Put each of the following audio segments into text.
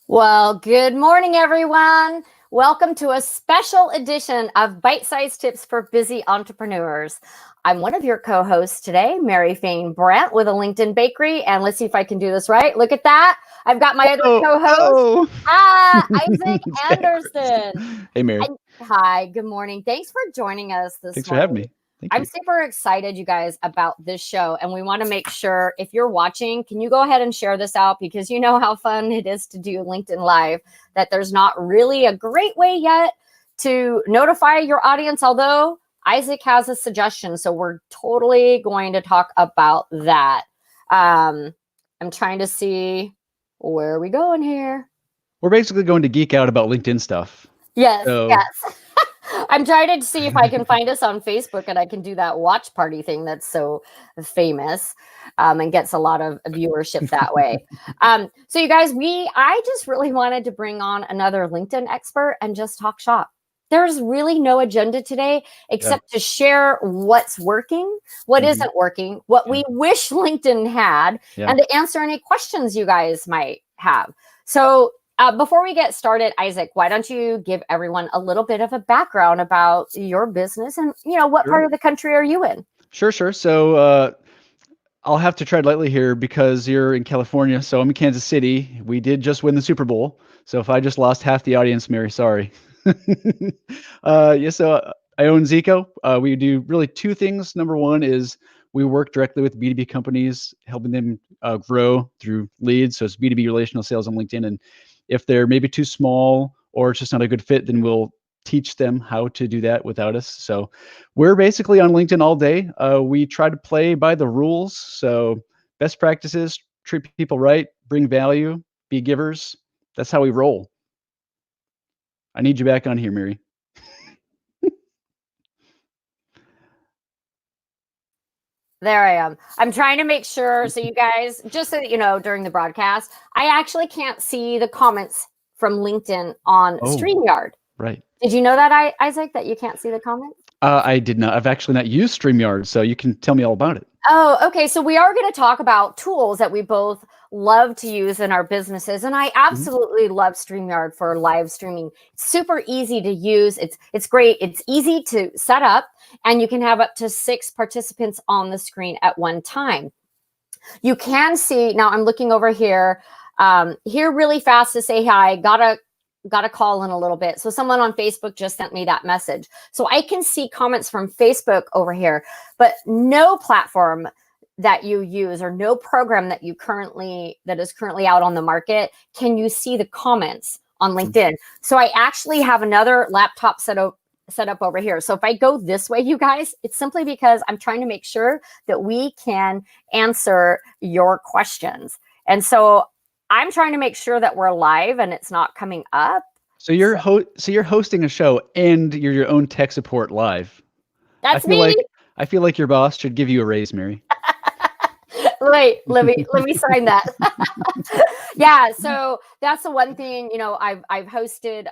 Well, good morning, everyone. Welcome to a special edition of Bite-Sized Tips for Busy Entrepreneurs. I'm one of your co-hosts today, Mary Fane Brandt with a LinkedIn Bakery. And let's see if I can do this right. Look at that. I've got my other co-host, Isaac It's backwards. Anderson. Hey, Mary. Hi, good morning. Thanks for joining us this Thanks for having morning. me. Thank I'm you. super excited, you guys, about this show. And we want to make sure if you're watching, can you go ahead and share this out? Because you know how fun it is to do LinkedIn Live, that there's not really a great way yet to notify your audience, although Isaac has a suggestion. So we're totally going to talk about that. I'm trying to see where are we going here. We're basically going to geek out about LinkedIn stuff. Yes, So, yes. I'm trying to see if I can find us on Facebook and I can do that watch party thing that's so famous and gets a lot of viewership that way. So you guys, I just really wanted to bring on another LinkedIn expert and just talk shop. There's really no agenda today except to share what's working, what isn't working, what we wish LinkedIn had, and to answer any questions you guys might have. So before we get started, Isaac, why don't you give everyone a little bit of a background about your business and, what part of the country are you in? Sure. So, I'll have to tread lightly here because you're in California. So I'm in Kansas City. We did just win the Super Bowl. So if I just lost half the audience, Mary, sorry. So I own Zico. We do really two things. Number one is we work directly with B2B companies, helping them grow through leads. So it's B2B relational sales on LinkedIn. And if they're maybe too small or it's just not a good fit, then we'll teach them how to do that without us. So we're basically on LinkedIn all day. We try to play by the rules. So best practices, treat people right, bring value, be givers. That's how we roll. I need you back on here, Mary. There I am. I'm trying to make sure. So you guys, just so that you know, during the broadcast, I actually can't see the comments from LinkedIn on StreamYard. Right. Did you know that, Isaac, that you can't see the comments? I did not. I've actually not used StreamYard, so you can tell me all about it. Oh, okay. So we are going to talk about tools that we both love to use in our businesses. And I absolutely love StreamYard for live streaming. It's super easy to use. It's great. It's easy to set up, and you can have up to 6 participants on the screen at one time. You can see, now I'm looking over here, here really fast to say hi. Got a call in a little bit. So someone on Facebook just sent me that message. So I can see comments from Facebook over here, but no platform that you use or no program that is currently out on the market can you see the comments on LinkedIn. So I actually have another laptop set up over here. So if I go this way, you guys, it's simply because I'm trying to make sure that we can answer your questions. And so I'm trying to make sure that we're live and it's not coming up. So you're hosting a show and you're your own tech support live. That's me. I feel like your boss should give you a raise, Mary. Wait, let me sign that. Yeah, so that's the one thing, I've hosted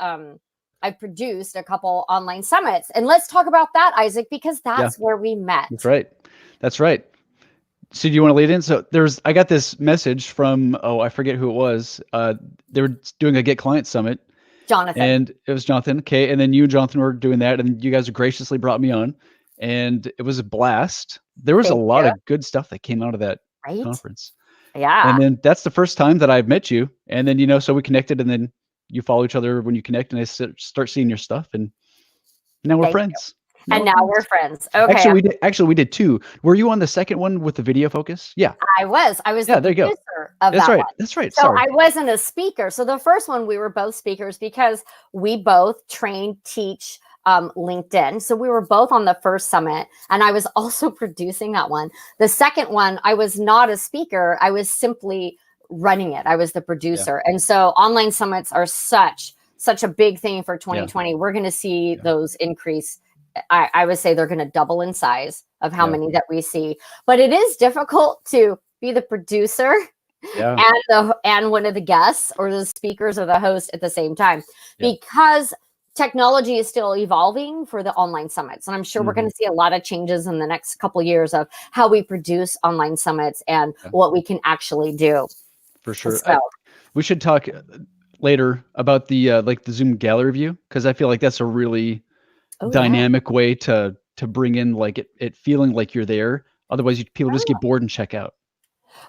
I've produced a couple online summits. And let's talk about that, Isaac, because that's where we met. That's right. So do you want to lead in? So I got this message from, I forget who it was. They were doing a Get Client Summit. Jonathan. And it was Jonathan. Okay. And then you and Jonathan were doing that. And you guys graciously brought me on. And it was a blast. There was a lot of good stuff that came out of that conference. Yeah. And then that's the first time that I've met you. And then, so we connected, and then you follow each other when you connect, and I start seeing your stuff. And now we're friends. And now we're friends. Okay. Actually, we did 2. Were you on the second one with the video focus? Yeah. I was the producer of that one. That's right. So I wasn't a speaker. So the first one, we were both speakers because we both teach LinkedIn. So we were both on the first summit, and I was also producing that one. The second one, I was not a speaker. I was simply running it. I was the producer. And so online summits are such a big thing for 2020. We're going to see those increase. I would say they're going to double in size of how many that we see. But it is difficult to be the producer and one of the guests or the speakers or the host at the same time because technology is still evolving for the online summits. And I'm sure we're going to see a lot of changes in the next couple of years of how we produce online summits and what we can actually do. For sure. We should talk later about the like the Zoom gallery view, because I feel like that's a really Oh yeah. dynamic way to bring in like it feeling like you're there. Otherwise, people just Oh. get bored and check out.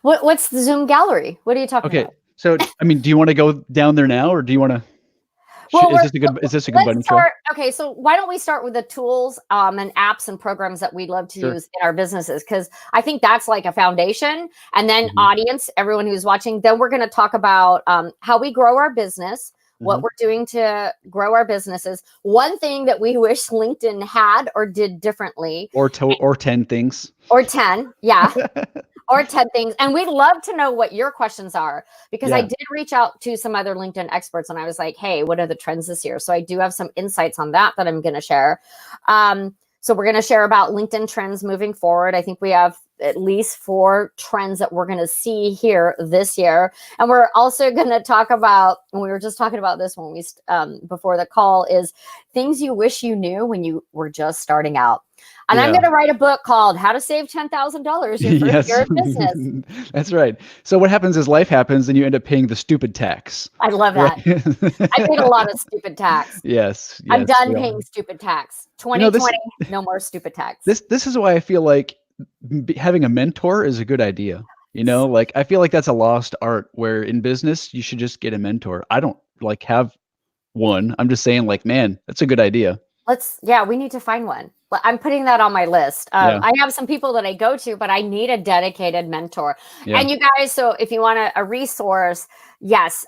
What's the Zoom gallery? What are you talking Okay, about? so I mean, do you want to go down there now, or do you want to? Well, Is this a good let's button intro? start. Okay, so why don't we start with the tools and apps and programs that we love to Sure. use in our businesses? Because I think that's like a foundation. And then audience, everyone who's watching, then we're going to talk about how we grow our business, what we're doing to grow our businesses. One thing that we wish LinkedIn had or did differently. Or 10 things. Or 10, yeah. Or 10 things. And we'd love to know what your questions are, because I did reach out to some other LinkedIn experts and I was like, hey, what are the trends this year? So I do have some insights on that I'm going to share. So we're going to share about LinkedIn trends moving forward. I think we have at least 4 trends that we're going to see here this year. And we're also going to talk about, and we were just talking about this when we before the call, is things you wish you knew when you were just starting out. And I'm going to write a book called How to Save $10,000 Your First Year in Business. That's right. So what happens is life happens and you end up paying the stupid tax. I love that. I paid a lot of stupid tax. Yes. I'm done paying stupid tax. 2020, no more stupid tax. This is why I feel like having a mentor is a good idea. You know, like I feel like that's a lost art, where in business you should just get a mentor. I don't like have one. I'm just saying, like, man, that's a good idea. We need to find one. I'm putting that on my list. I have some people that I go to, but I need a dedicated mentor. And you guys, so if you want a resource, yes,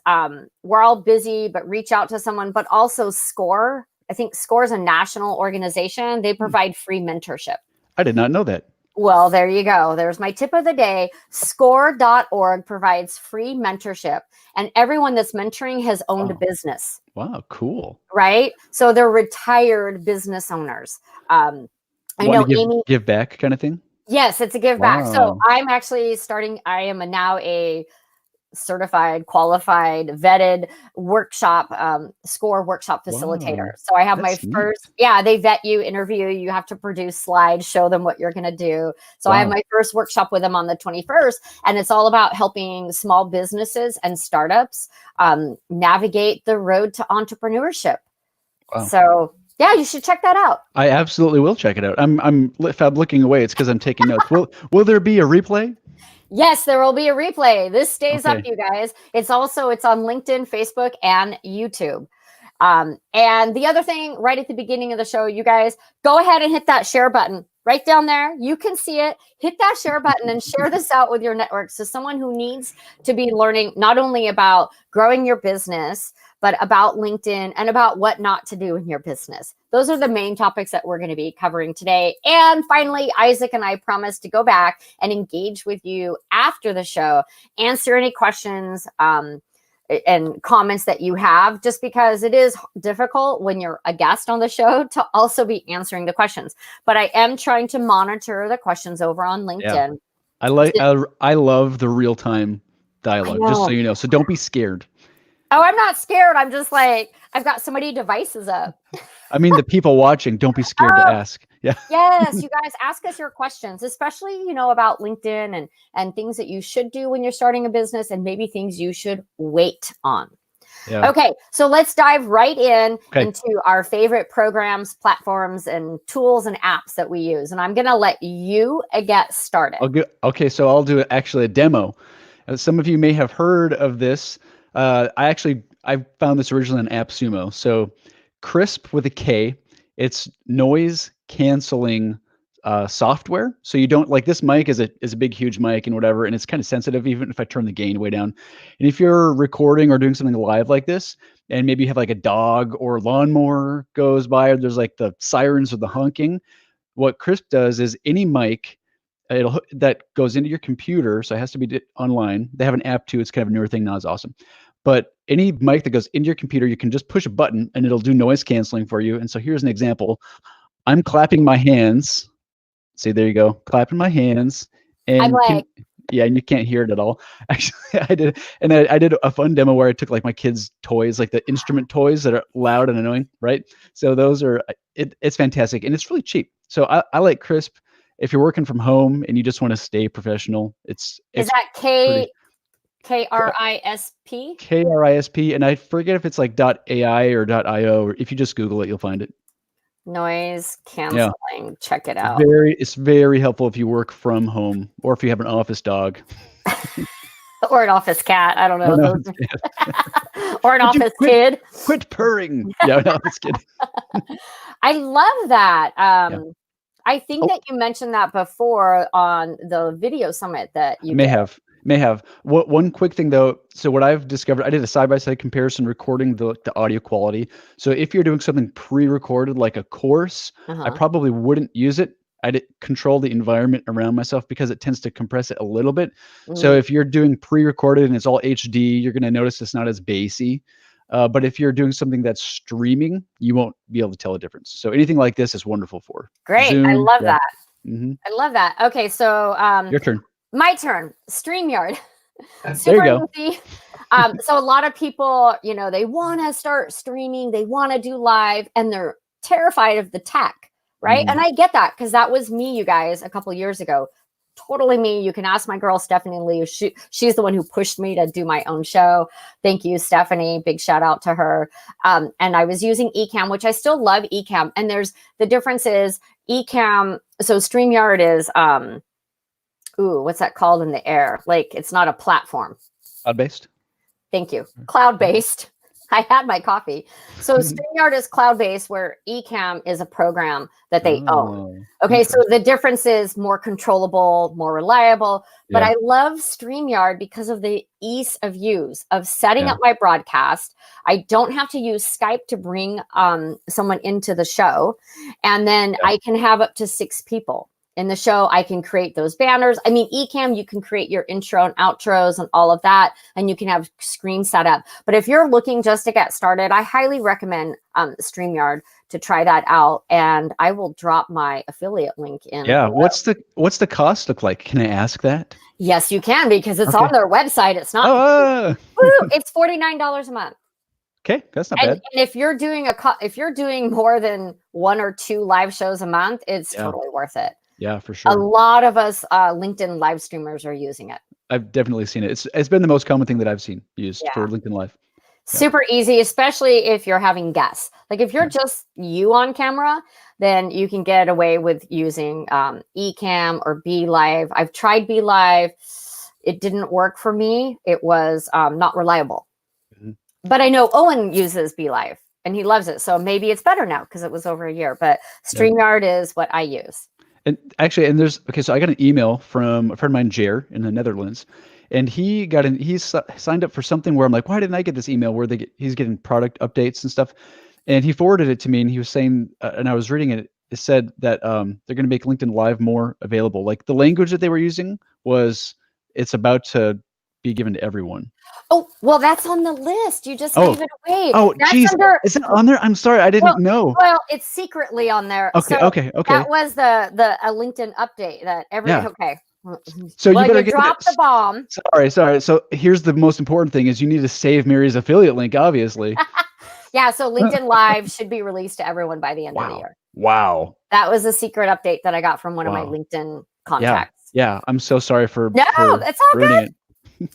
we're all busy, but reach out to someone. But also SCORE. I think SCORE is a national organization. They provide free mentorship. I did not know that. Well, there you go. There's my tip of the day. SCORE.org provides free mentorship, and everyone that's mentoring has owned a business. Wow, cool. Right? So they're retired business owners. I know Amy. Give back kind of thing? Yes, it's a give back. So I'm actually I am now a certified, qualified, vetted workshop, SCORE workshop facilitator. So I have my first, they vet you, interview, you have to produce slides, show them what you're going to do. So I have my first workshop with them on the 21st, and it's all about helping small businesses and startups navigate the road to entrepreneurship. Wow. So yeah, you should check that out. I absolutely will check it out. If I'm looking away, it's because I'm taking notes. Will there be a replay? Yes, there will be a replay. This stays up, you guys. It's on LinkedIn, Facebook, and YouTube. And the other thing, right at the beginning of the show, you guys, go ahead and hit that share button right down there. You can see it. Hit that share button and share this out with your network. So someone who needs to be learning not only about growing your business, but about LinkedIn and about what not to do in your business. Those are the main topics that we're going to be covering today. And finally, Isaac and I promise to go back and engage with you after the show, answer any questions and comments that you have, just because it is difficult when you're a guest on the show to also be answering the questions. But I am trying to monitor the questions over on LinkedIn. Yeah. I love the real-time dialogue, just so you know. So don't be scared. Oh, I'm not scared. I'm just like, I've got so many devices up. I mean, the people watching, don't be scared to ask. Yeah. Yes, you guys, ask us your questions, especially, about LinkedIn and things that you should do when you're starting a business, and maybe things you should wait on. Yeah. Okay, so let's dive right into our favorite programs, platforms, and tools and apps that we use. And I'm going to let you get started. Okay, so I'll do actually a demo. Some of you may have heard of this. I found this originally on AppSumo. So Crisp with a K, it's noise canceling software. So you don't, like, this mic is a big, huge mic and whatever, and it's kind of sensitive even if I turn the gain way down. And if you're recording or doing something live like this, and maybe you have like a dog or lawnmower goes by, or there's like the sirens or the honking, what Crisp does is any mic that goes into your computer, so it has to be online. They have an app too. It's kind of a newer thing now. It's awesome. But any mic that goes into your computer, you can just push a button and it'll do noise canceling for you. And so here's an example. I'm clapping my hands. See, there you go. Clapping my hands. And I'm like, and you can't hear it at all. Actually, I did. And I did a fun demo where I took like my kids' toys, like the instrument toys that are loud and annoying, right? So those are, it's fantastic. And it's really cheap. So I like Crisp. If you're working from home and you just want to stay professional, is that KRISP. KRISP, and I forget if it's like .ai or .io, or if you just Google it, you'll find it. Noise Yeah. canceling. Check it out. It's very helpful if you work from home or if you have an office dog. Or an office cat. I don't know. Oh, no, Or an office kid. Quit purring. Yeah, no, it's kidding. I love that. Yeah. I think that you mentioned that before on the video summit that you may have. One quick thing though. So what I've discovered, I did a side-by-side comparison recording the audio quality. So if you're doing something pre-recorded like a course, I probably wouldn't use it. I'd control the environment around myself because it tends to compress it a little bit. So if you're doing pre-recorded and it's all HD, you're going to notice it's not as bassy. But if you're doing something that's streaming, you won't be able to tell a difference. So anything like this is wonderful for. Great. Zoom, I love that. Mm-hmm. I love that. Okay. So your turn. My turn. StreamYard. There you go. Easy. So a lot of people, they want to start streaming, they want to do live, and they're terrified of the tech, right? And I get that because that was me, you guys, a couple of years ago. Totally me. You can ask my girl, Stephanie Lee. She's the one who pushed me to do my own show. Thank you, Stephanie. Big shout out to her. And I was using Ecamm, which I still love Ecamm. And the difference is Ecamm. So StreamYard is, what's that called in the air? Like, it's not a platform. Cloud-based. Thank you. Cloud-based. I had my coffee. So StreamYard is cloud-based, where Ecamm is a program that they own. Okay, so the difference is more controllable, more reliable. But I love StreamYard because of the ease of use of setting up my broadcast. I don't have to use Skype to bring someone into the show. And then I can have up to 6 people in the show. I can create those banners. I mean, Ecamm, you can create your intro and outros and all of that, and you can have screen set up. But if you're looking just to get started, I highly recommend StreamYard to try that out. And I will drop my affiliate link in. Yeah. What's the cost look like? Can I ask that? Yes, you can, because it's on their website. It's not. It's $49 a month. Okay, that's not bad. And if you're doing more than 1 or 2 live shows a month, it's totally worth it. Yeah, for sure. A lot of us LinkedIn live streamers are using it. I've definitely seen it. It's been the most common thing that I've seen used for LinkedIn Live. Super easy, especially if you're having guests. Like if you're just you on camera, then you can get away with using Ecamm or Be Live. I've tried Be Live. It didn't work for me. It was not reliable. But I know Owen uses Be Live and he loves it. So maybe it's better now because it was over a year. But StreamYard is what I use. And actually, so I got an email from a friend of mine, Jer, in the Netherlands, and he's signed up for something where I'm like, why didn't I get this email where he's getting product updates and stuff? And he forwarded it to me, and he was saying, and I was reading it, it said that they're going to make LinkedIn Live more available. Like the language that they were using it's about to be given to everyone. Oh, well, that's on the list. You just gave it away. Oh, geez. Is it on there? I'm sorry. I didn't know. Well, it's secretly on there. Okay, okay. That was a LinkedIn update that okay. So you better drop the bomb. Sorry. So here's the most important thing is you need to save Mary's affiliate link, obviously. Yeah, so LinkedIn Live should be released to everyone by the end of the year. Wow. That was a secret update that I got from one of my LinkedIn contacts. Yeah. I'm so sorry for it's all good.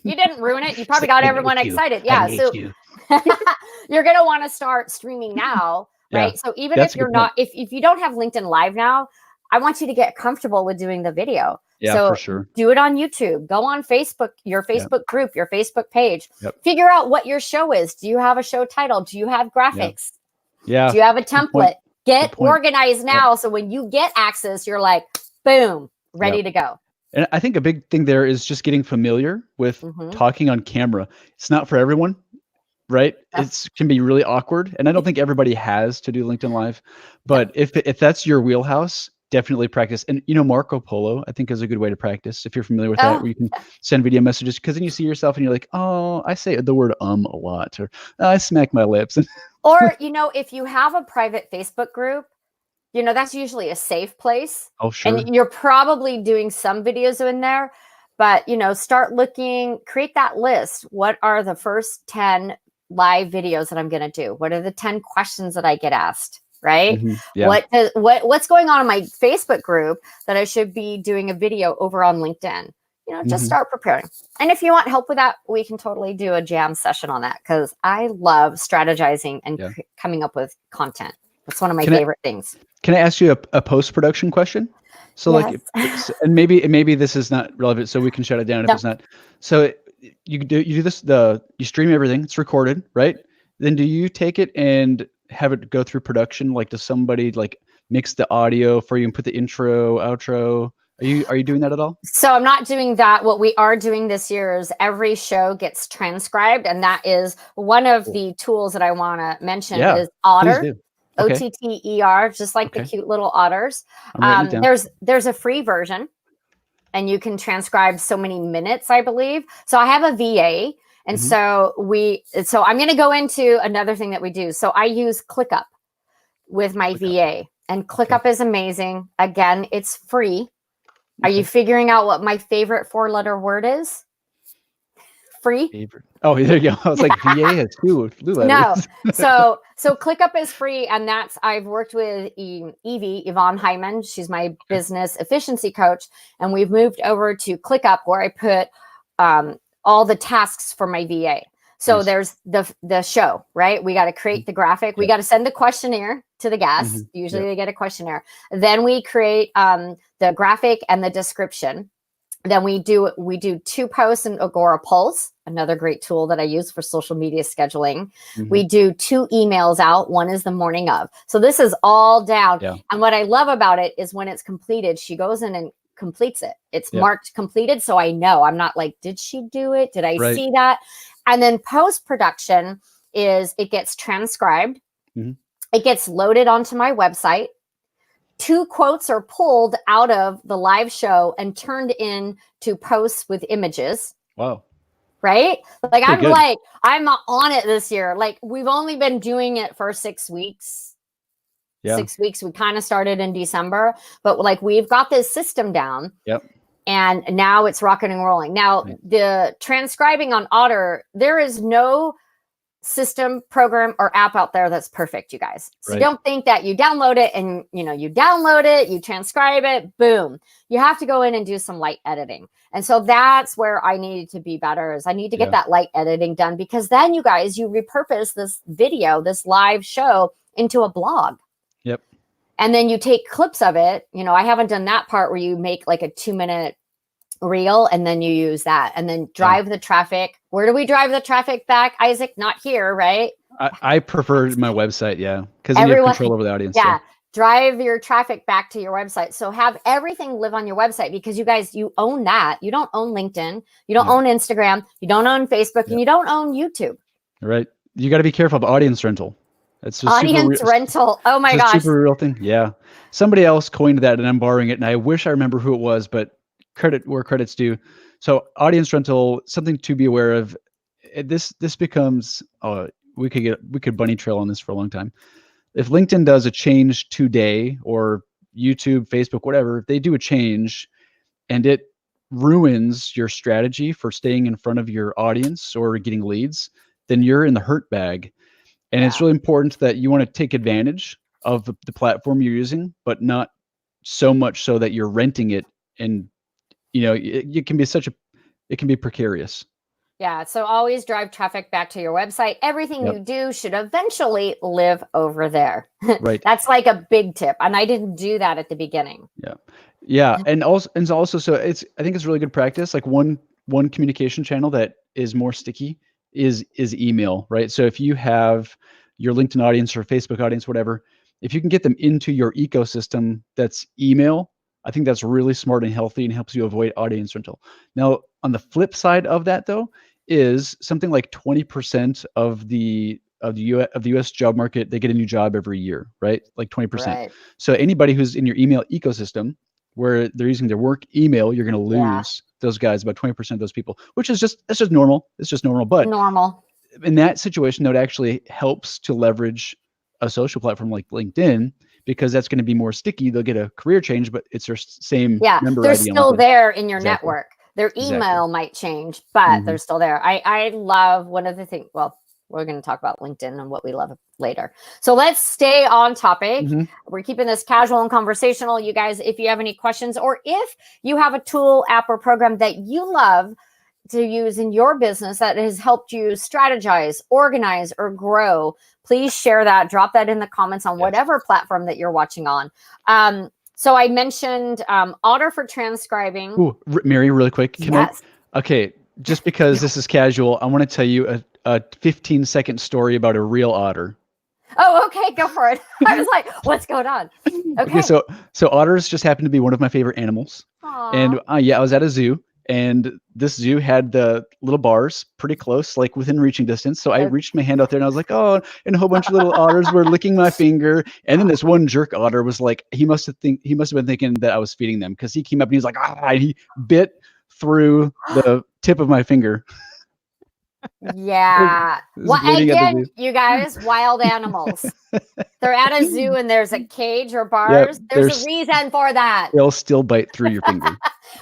You didn't ruin it. You probably got everyone excited. Yeah. So you're going to want to start streaming now, right? So even if you're not, if you don't have LinkedIn Live now, I want you to get comfortable with doing the video. Yeah, so for sure. Do it on YouTube. Go on Facebook, your Facebook group, your Facebook page. Figure out what your show is. Do you have a show title? Do you have graphics? Yeah. Do you have a template? Get organized now. So when you get access, you're like, boom, ready to go. And I think a big thing there is just getting familiar with talking on camera. It's not for everyone, right? It can be really awkward. And I don't think everybody has to do LinkedIn Live. But if that's your wheelhouse, definitely practice. And, Marco Polo, I think is a good way to practice. If you're familiar with that, where you can send video messages, because then you see yourself and you're like, oh, I say the word a lot, or I smack my lips. Or, if you have a private Facebook group, that's usually a safe place. Oh, sure. And you're probably doing some videos in there, but, start looking, create that list. What are the first 10 live videos that I'm going to do? What are the 10 questions that I get asked? Right? What's going on in my Facebook group that I should be doing a video over on LinkedIn? just start preparing. And if you want help with that, we can totally do a jam session on that, because I love strategizing and coming up with content. That's one of my favorite things. Can I ask you a post-production question? So Yes. and maybe this is not relevant, so we can shut it down if it's not. So you do this, you stream everything, it's recorded, right? Then do you take it and have it go through production? Like, does somebody like mix the audio for you and put the intro, outro? Are you doing that at all? So I'm not doing that. What we are doing this year is every show gets transcribed, and that is one of the tools that I want to mention is Otter. Okay. OTTER, just like the cute little otters. There's a free version, and you can transcribe so many minutes, I believe. So I have a VA, and so I'm going to go into another thing that we do. So I use ClickUp with my VA, and ClickUp is amazing. Again, it's free. Are you figuring out what my favorite 4-letter word is? Free. Oh, there you go. I was like, VA has two letters. No. So ClickUp is free, and I've worked with Yvonne Hyman. She's my business efficiency coach, and we've moved over to ClickUp, where I put all the tasks for my VA. So there's the show, right? We got to create the graphic. We got to send the questionnaire to the guests. Usually they get a questionnaire. Then we create the graphic and the description. Then we do 2 posts in AgoraPulse, another great tool that I use for social media scheduling. We do 2 emails out. One is the morning of. So this is all down. And what I love about it is when it's completed, she goes in and completes it. It's marked completed. So I know, I'm not like, did she do it? Did I see that? And then post-production is it gets transcribed. It gets loaded onto my website. 2 quotes are pulled out of the live show and turned into posts with images. Wow. Right? Like, I'm on it this year. Like, we've only been doing it for 6 weeks. 6 weeks. We kind of started in December, but like, we've got this system down. And now it's rocking and rolling. Now, the transcribing on Otter, there is no system, program, or app out there that's perfect, you guys. So don't think that you download it and you transcribe it, boom. You have to go in and do some light editing. And so that's where I needed to be better, is I need to get that light editing done, because then you guys, you repurpose this video, this live show, into a blog. And then you take clips of it. I haven't done that part where you make like a 2-minute reel, and then you use that, and then drive the traffic. Where do we drive the traffic back, Isaac? Not here, right? I prefer my website, because then you have control over the audience. Drive your traffic back to your website. So have everything live on your website, because you guys, you own that. You don't own LinkedIn. You don't own Instagram. You don't own Facebook, and you don't own YouTube. Right. You got to be careful of audience rental. It's audience rental. Oh my gosh. It's a super real thing. Yeah. Somebody else coined that, and I'm borrowing it, and I wish I remember who it was, but credit where credit's due. So audience rental, something to be aware of. This becomes, we could bunny trail on this for a long time. If LinkedIn does a change today, or YouTube, Facebook, whatever, if they do a change and it ruins your strategy for staying in front of your audience or getting leads, then you're in the hurt bag. And it's really important that you want to take advantage of the platform you're using, but not so much so that you're renting it. And, it can be precarious. Yeah. So always drive traffic back to your website. Everything you do should eventually live over there. Right. That's like a big tip. And I didn't do that at the beginning. Yeah. And also, so I think it's really good practice. Like one communication channel that is more sticky is email, right? So if you have your LinkedIn audience or Facebook audience, whatever, if you can get them into your ecosystem, that's email, I think that's really smart and healthy and helps you avoid audience rental. Now, on the flip side of that, though, is something like 20% of the US job market, they get a new job every year, right? Like 20%. Right. So anybody who's in your email ecosystem, where they're using their work email, you're going to lose those guys, about 20% of those people, which is that's just normal. It's just normal. But in that situation, though, it actually helps to leverage a social platform like LinkedIn, because that's going to be more sticky. They'll get a career change, but it's their same member they're ID still there in your network. Their email might change, but they're still there. I love one of the things. Well, we're going to talk about LinkedIn and what we love later. So let's stay on topic. Mhm. We're keeping this casual and conversational. You guys, if you have any questions, or if you have a tool, app, or program that you love to use in your business that has helped you strategize, organize, or grow, please share that. Drop that in the comments on whatever platform that you're watching on. So I mentioned Otter for transcribing. Ooh, Mary, really quick. Okay, just because this is casual, I want to tell you a 15-second story about a real otter. Oh, okay, go for it. I was like, what's going on? Okay. So otters just happen to be one of my favorite animals. Aww. And I was at a zoo, and this zoo had the little bars pretty close, like within reaching distance. So I reached my hand out there and I was like, oh, and a whole bunch of little otters were licking my finger. And then this one jerk otter was like, he must have been thinking that I was feeding them, because he came up and he was like, and he bit through the tip of my finger. Yeah. Well, again, you guys, wild animals. They're at a zoo and there's a cage or bars. Yep, there's a reason for that. They'll still bite through your finger.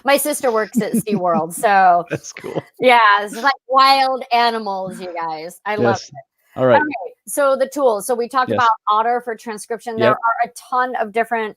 My sister works at SeaWorld, so that's cool. Yeah, it's like wild animals, you guys. I love it. All right. Okay, so the tools. So we talked about Otter for transcription. There are a ton of different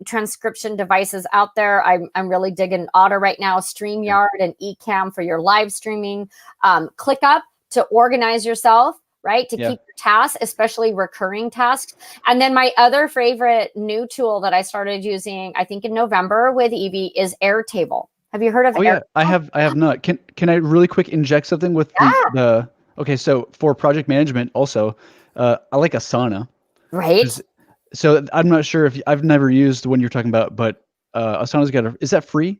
transcription devices out there. I'm really digging Otter right now, StreamYard and Ecamm for your live streaming. ClickUp to organize yourself, right? To keep your tasks, especially recurring tasks. And then my other favorite new tool that I started using, I think in November with Evie, is Airtable. Have you heard of Airtable? Yeah, I have not. Can I really quick inject something with the okay, so for project management also, I like Asana. Right. So I'm not sure if I've never used the one you're talking about, but Asana's got is that free?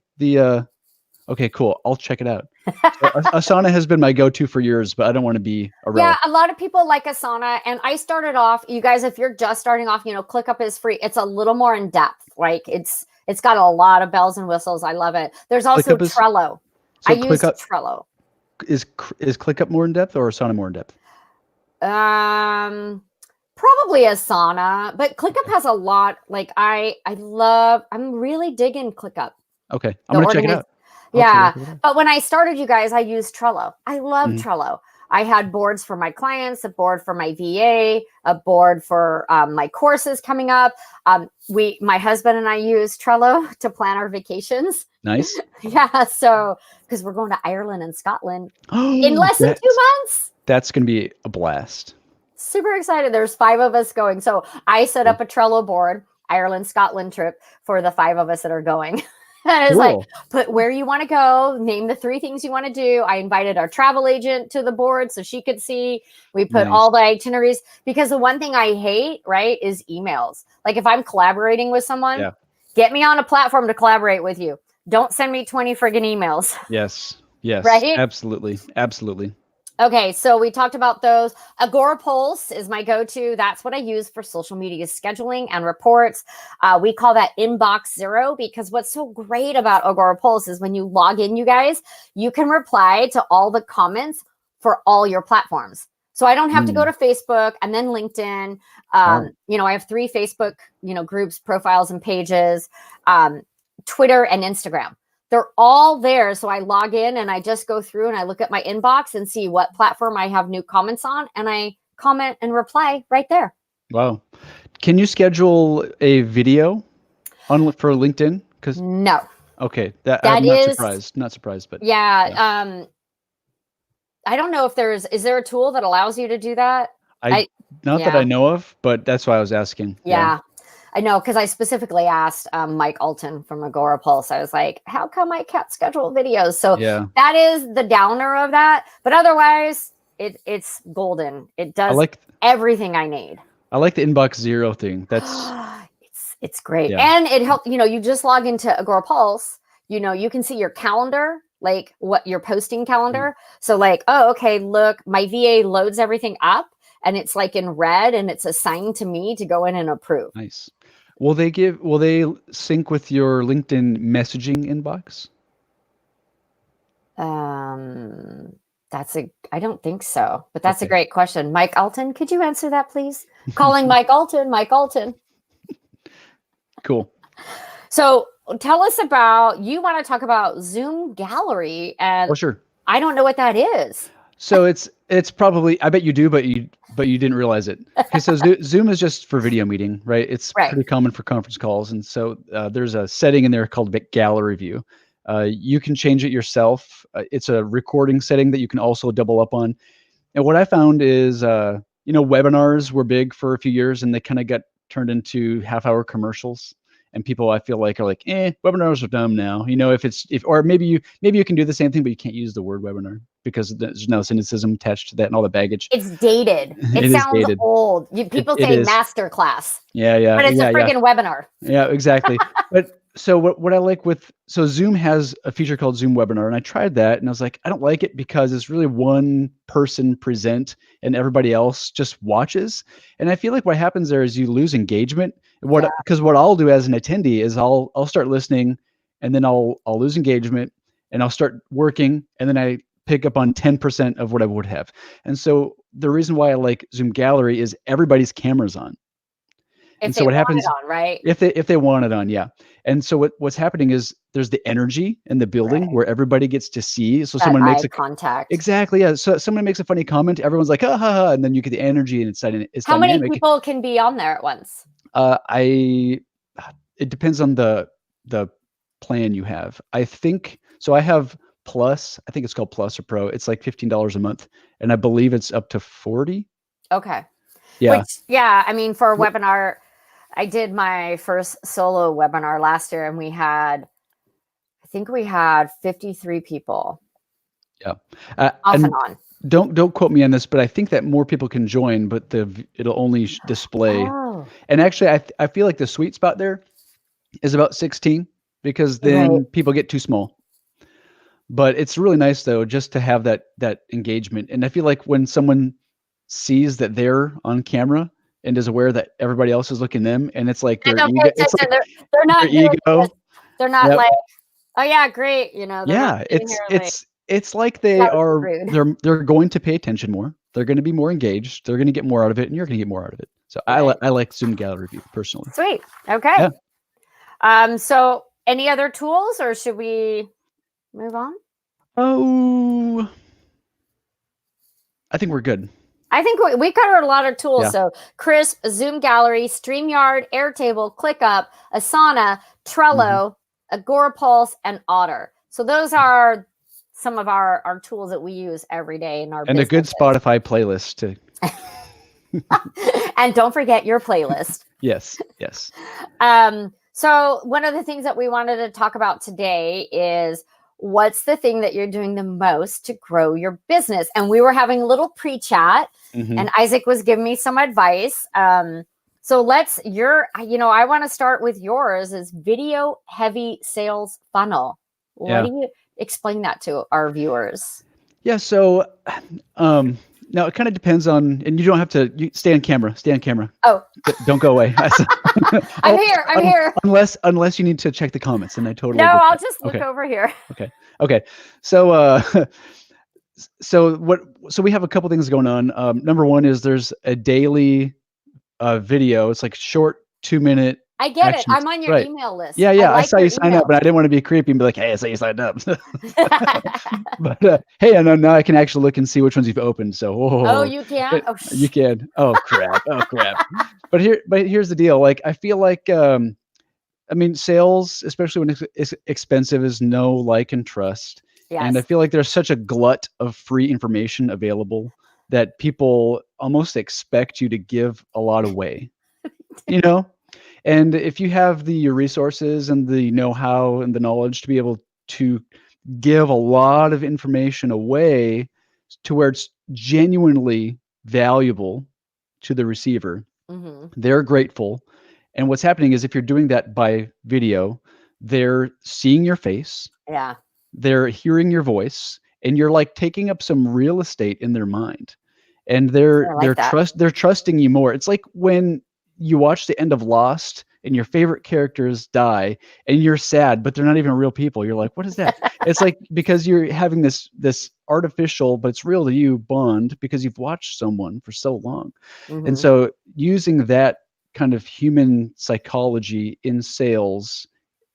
Okay, cool. I'll check it out. So Asana has been my go-to for years, but I don't want to be a relic. Yeah, a lot of people like Asana, and I started off. You guys, if you're just starting off, ClickUp is free. It's a little more in depth. Like it's got a lot of bells and whistles. I love it. There's also Trello. I use Trello. Is ClickUp more in depth or Asana more in depth? Probably Asana, but ClickUp has a lot. Like I'm really digging ClickUp. Okay, I'm gonna check it out. Yeah, but when I started, you guys, I used Trello. I love Trello. I had boards for my clients, a board for my VA, a board for my courses coming up. My husband and I use Trello to plan our vacations. Nice. Yeah, so because we're going to Ireland and Scotland in less than 2 months. That's gonna be a blast. Super excited. There's 5 of us going. So I set up a Trello board, Ireland, Scotland trip for the 5 of us that are going. And it's like, put where you want to go, name the 3 things you want to do. I invited our travel agent to the board so she could see. We put all the itineraries, because the one thing I hate, right, is emails. Like if I'm collaborating with someone, get me on a platform to collaborate with you. Don't send me 20 friggin' emails. Yes. Yes. Right? Absolutely. Absolutely. Okay, so we talked about those. AgoraPulse is my go-to. That's what I use for social media scheduling and reports. We call that inbox zero, because what's so great about AgoraPulse is when you log in, you guys, you can reply to all the comments for all your platforms. So I don't have to go to Facebook and then LinkedIn. I have 3 Facebook, groups, profiles, and pages, Twitter and Instagram. They're all there. So I log in and I just go through and I look at my inbox and see what platform I have new comments on, and I comment and reply right there. Wow. Can you schedule a video for LinkedIn? No. Okay. I'm not surprised, but yeah. I don't know if is there a tool that allows you to do that? Not that I know of, but that's why I was asking. Yeah. I know, because I specifically asked Mike Alton from AgoraPulse. I was like, how come I can't schedule videos? So that is the downer of that. But otherwise, it's golden. It does everything I need. I like the inbox zero thing. That's it's great. Yeah. And it helps, you just log into AgoraPulse, you can see your calendar, like what your posting calendar. So like, oh, okay, look, my VA loads everything up and it's like in red and it's assigned to me to go in and approve. Nice. Will they sync with your LinkedIn messaging inbox? I don't think so, but that's a great question. Mike Alton, could you answer that, please? Calling Mike Alton. Cool. So tell us you want to talk about Zoom Gallery, and sure. I don't know what that is. So it's probably, I bet you do, but you didn't realize it. Okay, so Zoom is just for video meeting, right? It's Right. pretty common for conference calls, and so there's a setting in there called gallery view. You can change it yourself. It's a recording setting that you can also double up on. And what I found is, webinars were big for a few years, and they kind of got turned into half-hour commercials. And people, I feel like, are like, webinars are dumb now. Or maybe you can do the same thing, but you can't use the word webinar because there's no cynicism attached to that and all the baggage. It's dated. It It is sounds dated. old. People It say is. master class, Yeah, yeah, but it's a yeah, yeah. friggin' webinar. Yeah, exactly. But so what I like so Zoom has a feature called Zoom Webinar, and I tried that, and I was like, I don't like it because it's really one person present and everybody else just watches. And I feel like what happens there is you lose engagement. Because what I'll do as an attendee is I'll start listening, and then I'll lose engagement, and I'll start working, and then I pick up on 10% of what I would have. And so the reason why I like Zoom Gallery is everybody's camera's on. If And they so what want happens it on, right? if they want it on, yeah. And so what's happening is there's the energy in the building Right. where everybody gets to see. So That someone makes eye contact. exactly, yeah. So someone makes a funny comment, everyone's like, ha ha ha, and then you get the energy, and it's How many dynamic. people can be on there at once? It depends on the plan you have. I think so. I have Plus. I think it's called Plus or Pro. It's like $15 a month, and I believe it's up to 40. Okay. Yeah. Which, yeah, I mean, for a webinar, I did my first solo webinar last year, and I think we had 53 people. Yeah. Off and on. Don't quote me on this, but I think that more people can join, but it'll only display. Oh. And actually, I feel like the sweet spot there is about 16 because then people get too small. But it's really nice though, just to have that engagement. And I feel like when someone sees that they're on camera and is aware that everybody else is looking at them, and it's like their ego. It's like they're not their ego. They're not like, oh yeah, great. They're not it's like they're going to pay attention more. They're going to be more engaged. They're going to get more out of it, and you're going to get more out of it. So I like Zoom Gallery View personally. Sweet. Okay. Yeah. So any other tools, or should we move on? Oh, I think we're good. I think we covered a lot of tools. Yeah. So Crisp, Zoom Gallery, StreamYard, Airtable, ClickUp, Asana, Trello, AgoraPulse, and Otter. So those are some of our tools that we use every day in our businesses. A good Spotify playlist too. And don't forget your playlist. Yes. So one of the things that we wanted to talk about today is what's the thing that you're doing the most to grow your business? And we were having a little pre-chat, and Isaac was giving me some advice. So I want to start with yours is video heavy sales funnel. What do you explain that to our viewers? Yeah. So, now it kind of depends on, and you don't have to stay on camera. Oh, don't go away. I'm here. Unless you need to check the comments, and I totally. No, I'll just look over here. Okay. So, so we have a couple things going on. Number one is there's a daily video. It's like short 2-minute. I get it. I'm on your email list. Yeah. I saw you sign up, but I didn't want to be creepy and be like, "Hey, I saw you signed up." But hey, now I can actually look and see which ones you've opened. So, you can. You can. Oh crap! But here's the deal. Like, I feel like, sales, especially when it's expensive, is know, like, and trust. Yes. And I feel like there's such a glut of free information available that people almost expect you to give a lot away. And if you have the resources and the know-how and the knowledge to be able to give a lot of information away to where it's genuinely valuable to the receiver, they're grateful. And what's happening is if you're doing that by video, they're seeing your face. Yeah. They're hearing your voice, and you're like taking up some real estate in their mind. And they're trusting you more. It's like when you watch the end of Lost and your favorite characters die and you're sad, but they're not even real people. You're like, what is that? It's like, because you're having this artificial, but it's real to you bond because you've watched someone for so long. And so using that kind of human psychology in sales,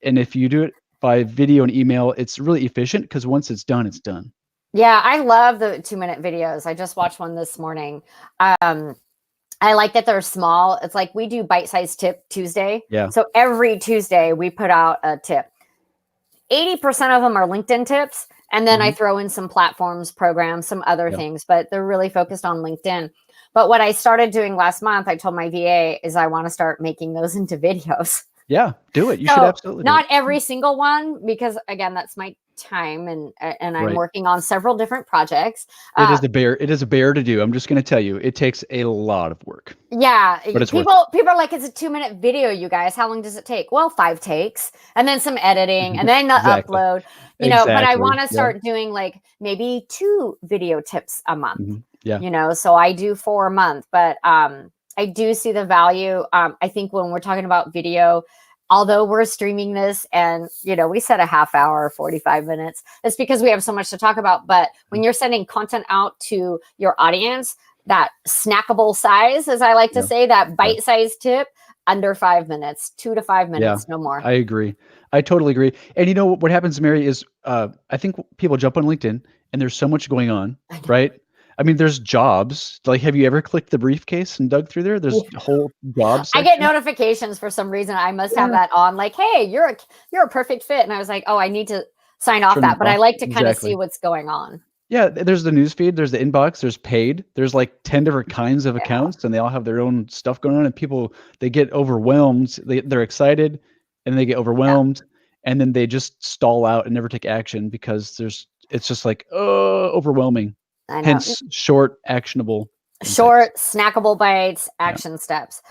and if you do it by video and email, it's really efficient because once it's done, it's done. Yeah, I love the 2-minute videos. I just watched one this morning. I like that they're small. It's like we do bite-sized tip Tuesday. Yeah. So every Tuesday we put out a tip. 80% of them are LinkedIn tips. And then I throw in some platforms, programs, some other things, but they're really focused on LinkedIn. But what I started doing last month, I told my VA, is I want to start making those into videos. Yeah, do it. You should So absolutely do not it. every single one, because again, that's my time, and I'm Right. working on several different projects. It is a bear to do. I'm just going to tell you, it takes a lot of work, Yeah, but it's worth people are like, it's a 2-minute video, you guys. How long does it take? Well, 5 takes, and then some editing, and it. then the Exactly. upload. But I Exactly. want to Yeah. start doing like maybe 2 video tips a month. Yeah. So I do 4 a month, but I do see the value. I think when we're talking about video, although we're streaming this and we set a half hour, 45 minutes, it's because we have so much to talk about. But when you're sending content out to your audience, that snackable size, as I like to say, that bite-sized tip, under 5 minutes, 2 to 5 minutes, no more. I agree. I totally agree. And you know what happens, Mary, is I think people jump on LinkedIn and there's so much going on, right? I mean, there's jobs. Like, have you ever clicked the briefcase and dug through there? There's a whole job I get section. notifications for some reason. I must have that on, like, hey, you're a perfect fit. And I was like, oh, I need to sign off Turn that. But I off. like to kind of Exactly. see what's going on. Yeah, there's the news feed, there's the inbox, there's paid, there's like 10 different kinds of accounts, and they all have their own stuff going on. And people, they get overwhelmed. They're excited, and they get overwhelmed, and then they just stall out and never take action because it's just like, oh, overwhelming. I know. Hence, short, actionable insights. Short, snackable bites, action steps.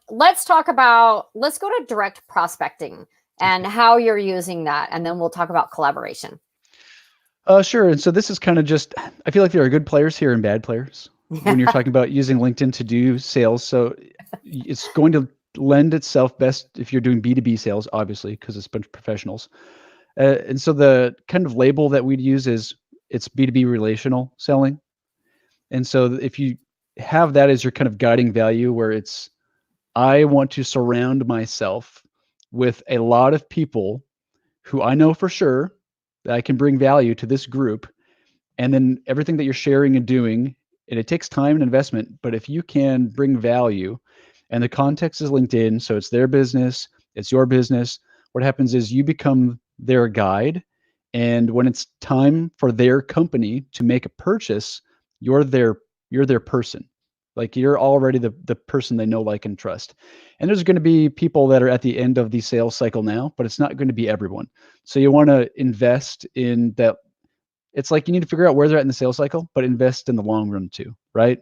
Let's go to direct prospecting and how you're using that. And then we'll talk about collaboration. Sure. And so this is kind of just, I feel like there are good players here and bad players when you're talking about using LinkedIn to do sales. So it's going to lend itself best if you're doing B2B sales, obviously, because it's a bunch of professionals. And so the kind of label that we'd use is it's B2B relational selling. And so if you have that as your kind of guiding value, where it's, I want to surround myself with a lot of people who I know for sure that I can bring value to this group. And then everything that you're sharing and doing, and it takes time and investment, but if you can bring value, and the context is LinkedIn, so it's their business, it's your business, what happens is you become their guide. And when it's time for their company to make a purchase, you're their person. Like, you're already the person they know, like, and trust. And there's going to be people that are at the end of the sales cycle now, but it's not going to be everyone. So you want to invest in that. It's like you need to figure out where they're at in the sales cycle, but invest in the long run too, right?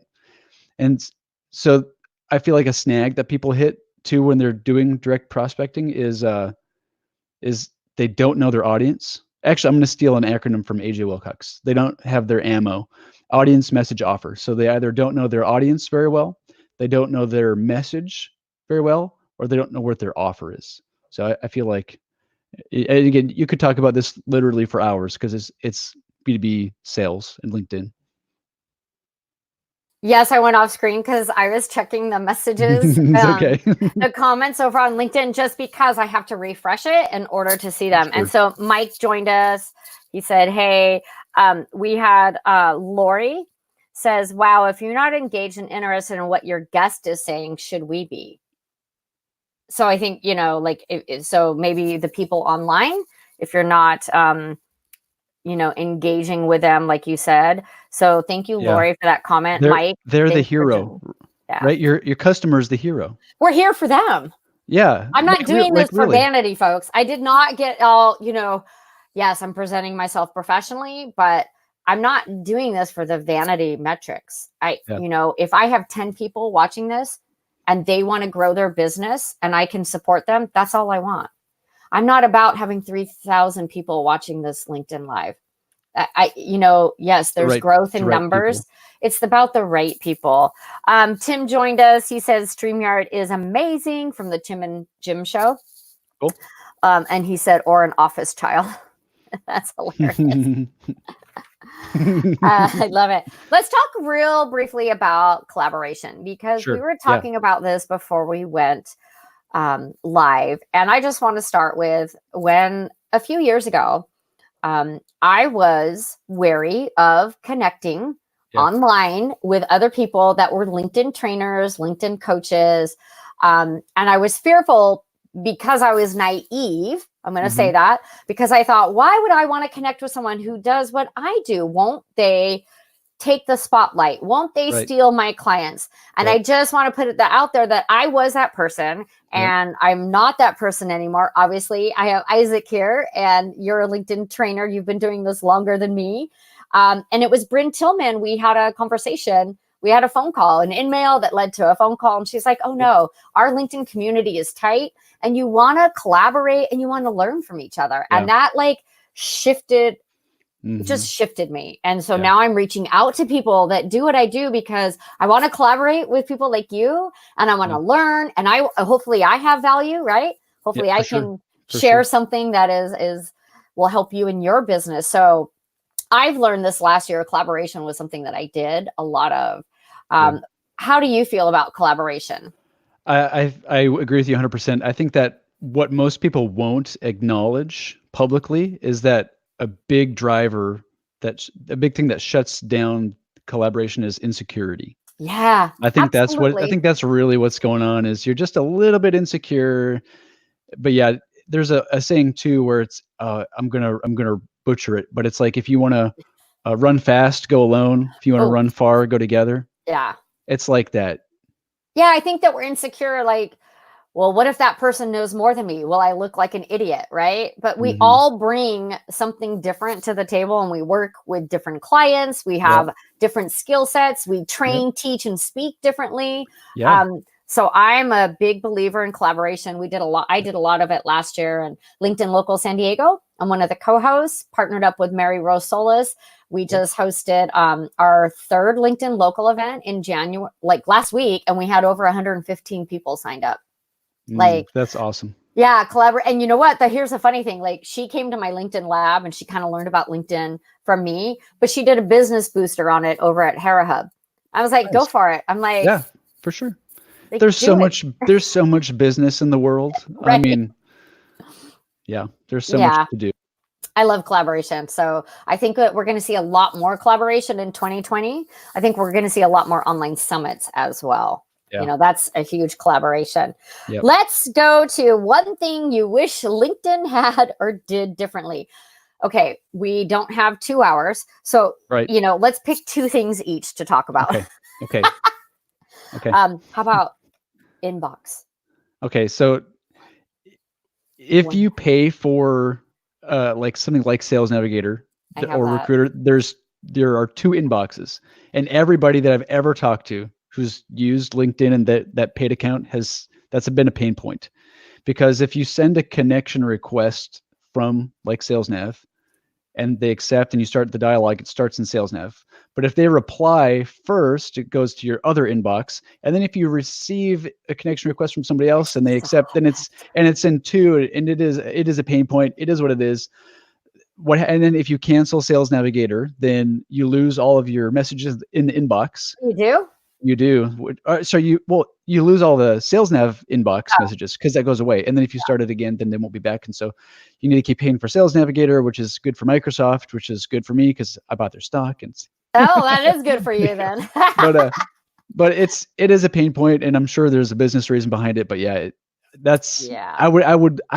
And so I feel like a snag that people hit too when they're doing direct prospecting is they don't know their audience. Actually, I'm going to steal an acronym from AJ Wilcox. They don't have their AMO, audience message offer. So they either don't know their audience very well, they don't know their message very well, or they don't know what their offer is. So I feel like, and again, you could talk about this literally for hours because it's B2B sales and LinkedIn. Yes, I went off screen because I was checking the messages, It's okay. the comments over on LinkedIn, just because I have to refresh it in order to see them. Sure. And so Mike joined us. He said, hey, we had Lori says, wow, if you're not engaged and interested in what your guest is saying, should we be? So I think, so maybe the people online, if you're not, engaging with them, like you said. So thank you, Lori, for that comment. Mike, they're the hero, right? Your customer is the hero. We're here for them. Yeah. I'm not doing this for vanity, folks. I did not get all, yes, I'm presenting myself professionally, but I'm not doing this for the vanity metrics. If I have 10 people watching this and they want to grow their business and I can support them, that's all I want. I'm not about having 3,000 people watching this LinkedIn Live. Yes, there's growth in numbers. People. It's about the right people. Tim joined us. He says StreamYard is amazing, from the Tim and Jim show. Cool. And he said, or an office child. That's hilarious. I love it. Let's talk real briefly about collaboration, because we were talking about this before we went live. And I just want to start with when a few years ago, I was wary of connecting online with other people that were LinkedIn trainers, LinkedIn coaches. And I was fearful because I was naive. I'm going to say that because I thought, why would I want to connect with someone who does what I do? Won't they take the spotlight? Won't they steal my clients? And I just want to put it out there that I was that person and I'm not that person anymore. Obviously, I have Isaac here and you're a LinkedIn trainer. You've been doing this longer than me. And it was Bryn Tillman. We had a conversation. We had a phone call, an email that led to a phone call. And she's like, oh no, our LinkedIn community is tight and you want to collaborate and you want to learn from each other. And that like shifted just shifted me. And so now I'm reaching out to people that do what I do because I want to collaborate with people like you and I want to learn and hopefully I have value, right? Hopefully I can share something that will help you in your business. So I've learned this last year, collaboration was something that I did a lot of. How do you feel about collaboration? I agree with you 100%. I think that what most people won't acknowledge publicly is that a big thing that shuts down collaboration is insecurity. Yeah, I think that's really what's going on is you're just a little bit insecure. But yeah, there's a saying too where it's I'm gonna butcher it, but it's like if you want to run fast, go alone. If you want to run far, go together. Yeah, it's like that. Yeah, I think that we're insecure. Like, well, what if that person knows more than me? Will I look like an idiot, right? But we all bring something different to the table and we work with different clients. We have different skill sets. We train, teach, and speak differently. So I'm a big believer in collaboration. I did a lot of it last year, and LinkedIn Local San Diego. I'm one of the co-hosts, partnered up with Mary Rose Solis. We just hosted our third LinkedIn Local event in January, like last week, and we had over 115 people signed up. Like, that's awesome. Yeah, collaborate. And you know what? Here's the funny thing. Like, she came to my LinkedIn lab and she kind of learned about LinkedIn from me, but she did a business booster on it over at Hub. I was like, go for it. I'm like, yeah, for sure. There's so much business in the world. I mean, there's so much to do. I love collaboration. So I think that we're going to see a lot more collaboration in 2020. I think we're going to see a lot more online summits as well. You know, that's a huge collaboration. Let's go to one thing you wish LinkedIn had or did differently. Okay, we don't have 2 hours. So, you know, let's pick 2 things each to talk about. Okay. How about inbox? Okay, so if you pay for like something like Sales Navigator or Recruiter, there are 2 inboxes, and everybody that I've ever talked to who's used LinkedIn and that paid account that's been a pain point, because if you send a connection request from like Sales Nav and they accept and you start the dialogue, it starts in Sales Nav. But if they reply first, it goes to your other inbox. And then if you receive a connection request from somebody else and they accept, then it's in 2, and it is a pain point. It is what it is. And then if you cancel Sales Navigator, then you lose all of your messages in the inbox. You do? You do. So you lose all the Sales Nav inbox messages because that goes away. And then if you start it again, then they won't be back. And so you need to keep paying for Sales Navigator, which is good for Microsoft, which is good for me because I bought their stock. And that is good for you then. but it is a pain point, and I'm sure there's a business reason behind it. But I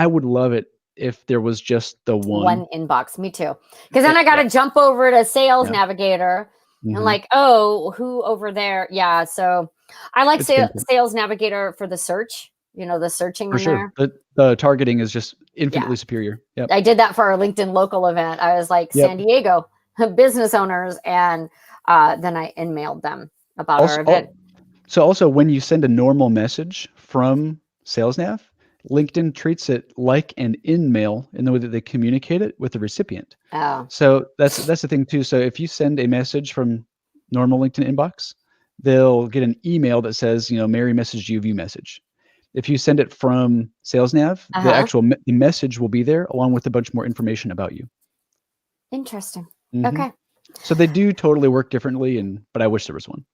would love it if there was just the one inbox. Me too. Because then I got to jump over to Sales Navigator. And like, oh, who over there? Yeah. So I like Sales Navigator for the search, you know, the searching for sure. The targeting is just infinitely superior. Yep. I did that for our LinkedIn Local event. I was like, San Diego business owners. And then I emailed them about our event. So also when you send a normal message from Sales Nav, LinkedIn treats it like an in-mail in the way that they communicate it with the recipient. So that's the thing too. So if you send a message from normal LinkedIn inbox, they'll get an email that says, you know, Mary messaged you, view message. If you send it from Sales Nav, the actual the message will be there along with a bunch more information about you. Interesting. Okay. So they do totally work differently, but I wish there was one.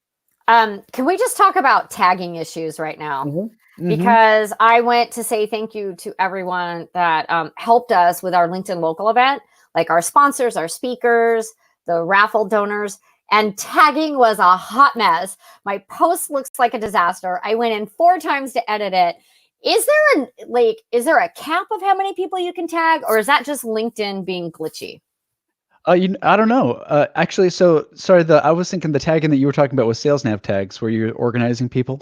Can we just talk about tagging issues right now? Because I went to say thank you to everyone that helped us with our LinkedIn Local event. like our sponsors, our speakers, the raffle donors, and tagging was a hot mess. My post looks like a disaster. I went in 4 times to edit it. Is there a cap of how many people you can tag, or is that just LinkedIn being glitchy? I don't know. Actually, so sorry. I was thinking the tagging that you were talking about was sales nav tags, where you're organizing people.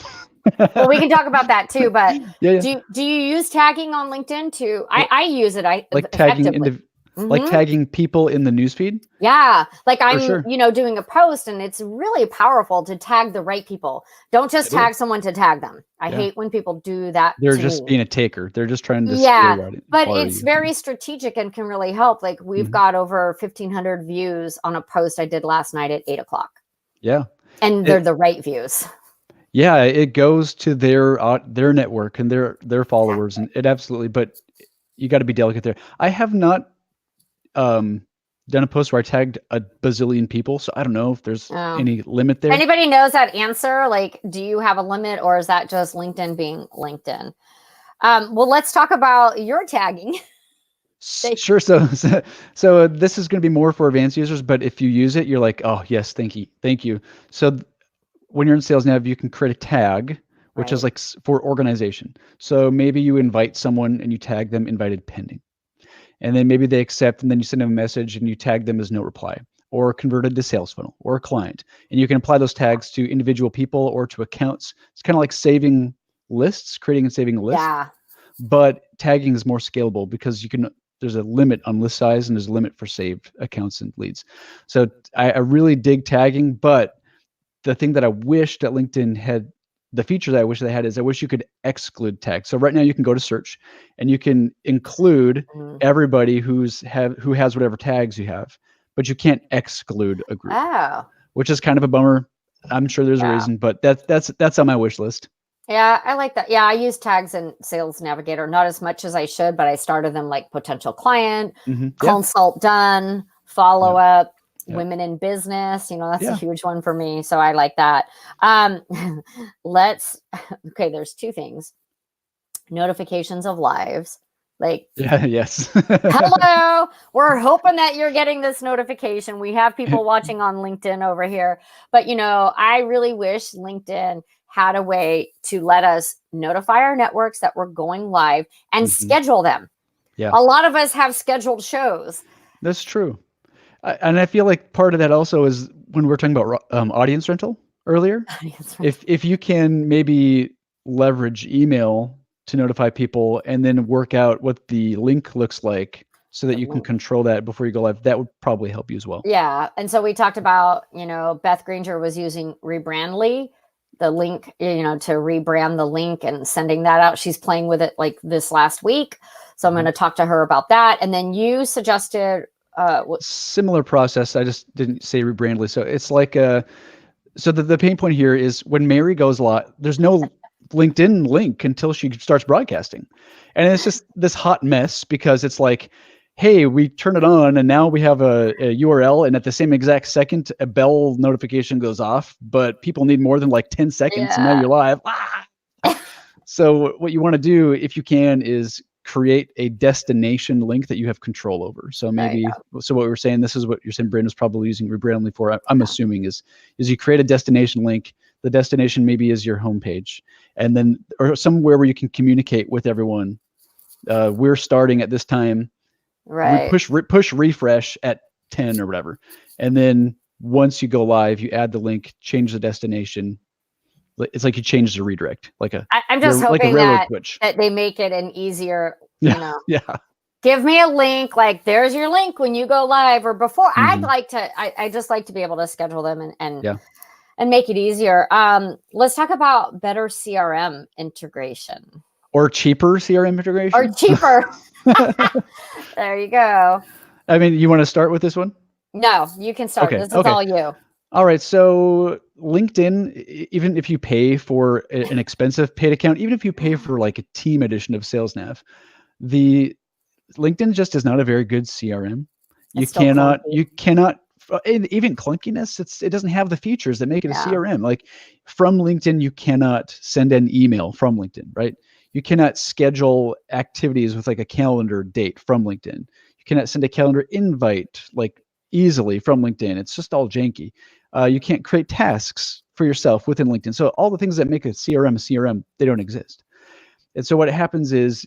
Well, we can talk about that too. But Yeah. do you use tagging on LinkedIn too? I use it. Like tagging effectively. like tagging people in the newsfeed. Yeah, like I'm, sure. doing a post, and it's really powerful to tag the right people. Don't just tag someone to tag them. I hate when people do that. They're to just me. being a taker. They're just trying to but it's very strategic and can really help. Like we've got over 1,500 views on a post I did last night at 8:00. Yeah, and they're the right views. Yeah, it goes to their network and their followers, and it absolutely. But you got to be delicate there. I have not done a post where I tagged a bazillion people, so I don't know if there's any limit there. Anybody knows that answer? Like, do you have a limit, or is that just LinkedIn being LinkedIn? Well, let's talk about your tagging. Sure. So this is going to be more for advanced users, but if you use it, you're like, oh yes, thank you. So when you're in Sales Nav, you can create a tag, which is like for organization. So maybe you invite someone and you tag them invited pending. And then maybe they accept, and then you send them a message and you tag them as no reply, or converted to sales funnel, or a client. And you can apply those tags to individual people or to accounts. It's kind of like saving lists, creating and saving a list. Yeah. But tagging is more scalable because there's a limit on list size and there's a limit for saved accounts and leads. So I really dig tagging, but the thing that I wish that LinkedIn had, the feature that I wish they had, is I wish you could exclude tags. So right now you can go to search and you can include everybody who has whatever tags you have, but you can't exclude a group. Which is kind of a bummer. I'm sure there's a reason, but that's on my wish list. Yeah, I like that. Yeah, I use tags in Sales Navigator, not as much as I should, but I started them like potential client, consult done, follow up, women in business. That's a huge one for me. So I like that. There's 2 things. Notifications of lives. Yes. Hello, we're hoping that you're getting this notification. We have people watching on LinkedIn over here, but I really wish LinkedIn had a way to let us notify our networks that we're going live and schedule them. Yeah. A lot of us have scheduled shows. That's true. And I feel like part of that also is when we're talking about audience rental earlier. If you can maybe leverage email to notify people and then work out what the link looks like so that you can control that before you go live, that would probably help you as well. Yeah. And so we talked about, Beth Granger was using Rebrandly, the link, to rebrand the link and sending that out. She's playing with it like this last week. So I'm going to talk to her about that. And then you suggested similar process. I just didn't say Rebrandly. So it's like so the pain point here is when Mary goes live, there's no LinkedIn link until she starts broadcasting. And it's just this hot mess because it's like, hey, we turn it on and now we have a URL, and at the same exact second, a bell notification goes off, but people need more than like 10 seconds and now you're live. So what you want to do, if you can, is create a destination link that you have control over. So maybe, so what we were saying, this is what you're saying Brandon's probably using Rebrandly for, I'm assuming is you create a destination link. The destination maybe is your homepage, and then, or somewhere where you can communicate with everyone. We're starting at this time. Right. Push refresh at 10 or whatever. And then once you go live, you add the link, change the destination. It's like you change the redirect, I'm just hoping that they make it an easier, give me a link, like there's your link when you go live or before. I just like to be able to schedule them and make it easier. Let's talk about better CRM integration. Or cheaper CRM integration. Or cheaper. There you go. I mean, you want to start with this one? No, you can start. This is all you. All right. So LinkedIn, even if you pay for an expensive paid account, even if you pay for like a team edition of Sales Nav, the LinkedIn just is not a very good CRM. You cannot, even clunkiness, it doesn't have the features that make it a CRM. Like from LinkedIn, you cannot send an email from LinkedIn, right? You cannot schedule activities with like a calendar date from LinkedIn. You cannot send a calendar invite like easily from LinkedIn. It's just all janky. You can't create tasks for yourself within LinkedIn. So all the things that make a CRM, they don't exist. And so what happens is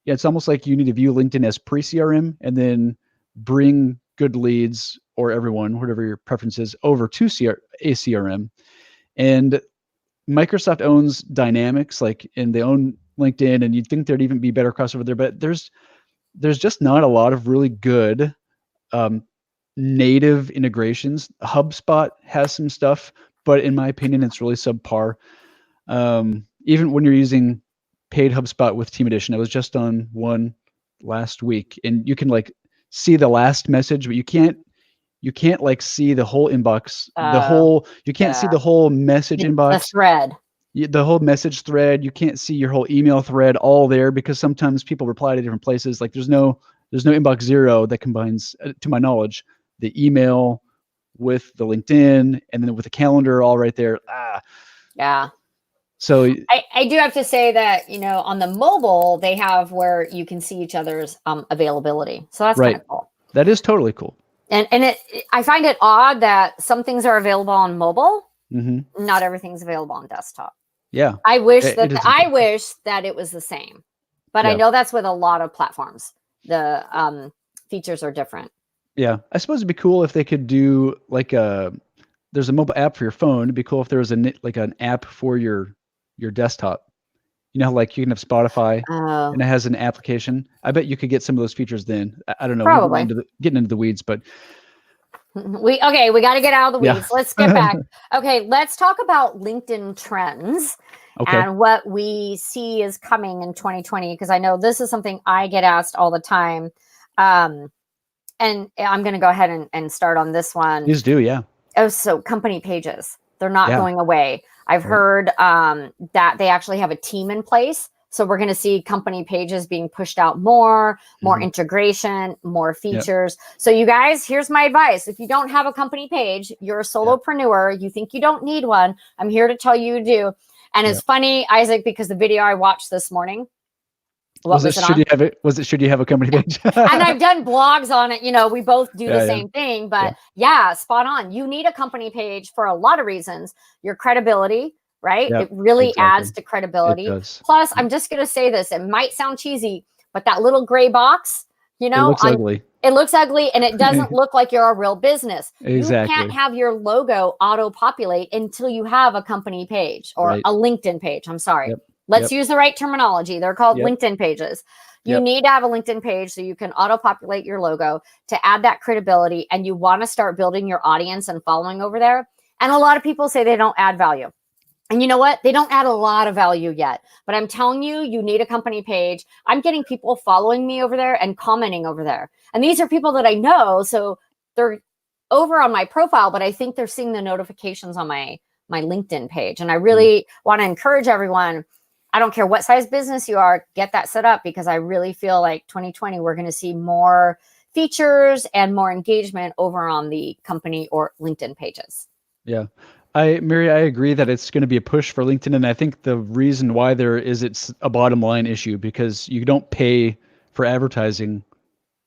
it's almost like you need to view LinkedIn as pre-CRM and then bring good leads or everyone, whatever your preference is, over to a CRM. And Microsoft owns Dynamics, and they own LinkedIn, and you'd think there'd even be better crossover there, but there's just not a lot of really good native integrations. HubSpot has some stuff, but in my opinion, it's really subpar. Even when you're using paid HubSpot with Team Edition, I was just on one last week, and you can see the last message, but you can't see the whole inbox, you can't see the whole message inbox, the thread, the whole message thread. You can't see your whole email thread all there because sometimes people reply to different places. There's no inbox zero that combines, to my knowledge, the email with the LinkedIn and then with the calendar all right there. Yeah. So I do have to say that, on the mobile, they have where you can see each other's availability. So that's kind of cool. That is totally cool. And I find it odd that some things are available on mobile. Mm-hmm. Not everything's available on desktop. Yeah. I wish that it was the same, but I know that's with a lot of platforms. The features are different. Yeah. I suppose it'd be cool if they could do there's a mobile app for your phone. It'd be cool if there was an app for your desktop. You know, you can have Spotify and it has an application. I bet you could get some of those features then. I don't know. Probably. Getting into the weeds, but we got to get out of the weeds. Yeah. Let's get back. Okay. Let's talk about LinkedIn trends and what we see is coming in 2020. Because I know this is something I get asked all the time. And I'm going to go ahead and start on this one. Please do. Yeah. Oh, so company pages, they're not going away. I've heard that they actually have a team in place. So we're going to see company pages being pushed out more integration, more features. Yep. So you guys, here's my advice. If you don't have a company page, you're a solopreneur, you think you don't need one, I'm here to tell you do. And it's funny, Isaac, because the video I watched this morning, should you have a company page? And I've done blogs on it. We both do the same thing, but spot on. You need a company page for a lot of reasons. Your credibility, right? It really adds to credibility. Plus, I'm just going to say this. It might sound cheesy, but that little gray box, it looks ugly. It looks ugly and it doesn't look like you're a real business. Exactly. You can't have your logo auto-populate until you have a company page or a LinkedIn page. I'm sorry. Yep. Let's use the right terminology. They're called LinkedIn pages. You need to have a LinkedIn page so you can auto-populate your logo to add that credibility, and you want to start building your audience and following over there. And a lot of people say they don't add value. And you know what? They don't add a lot of value yet. But I'm telling you, you need a company page. I'm getting people following me over there and commenting over there. And these are people that I know. So they're over on my profile, but I think they're seeing the notifications on my LinkedIn page. And I really want to encourage everyone. I don't care what size business you are, get that set up, because I really feel like 2020, we're going to see more features and more engagement over on the company or LinkedIn pages. Yeah. Mary, I agree that it's going to be a push for LinkedIn. And I think the reason why it's a bottom line issue, because you don't pay for advertising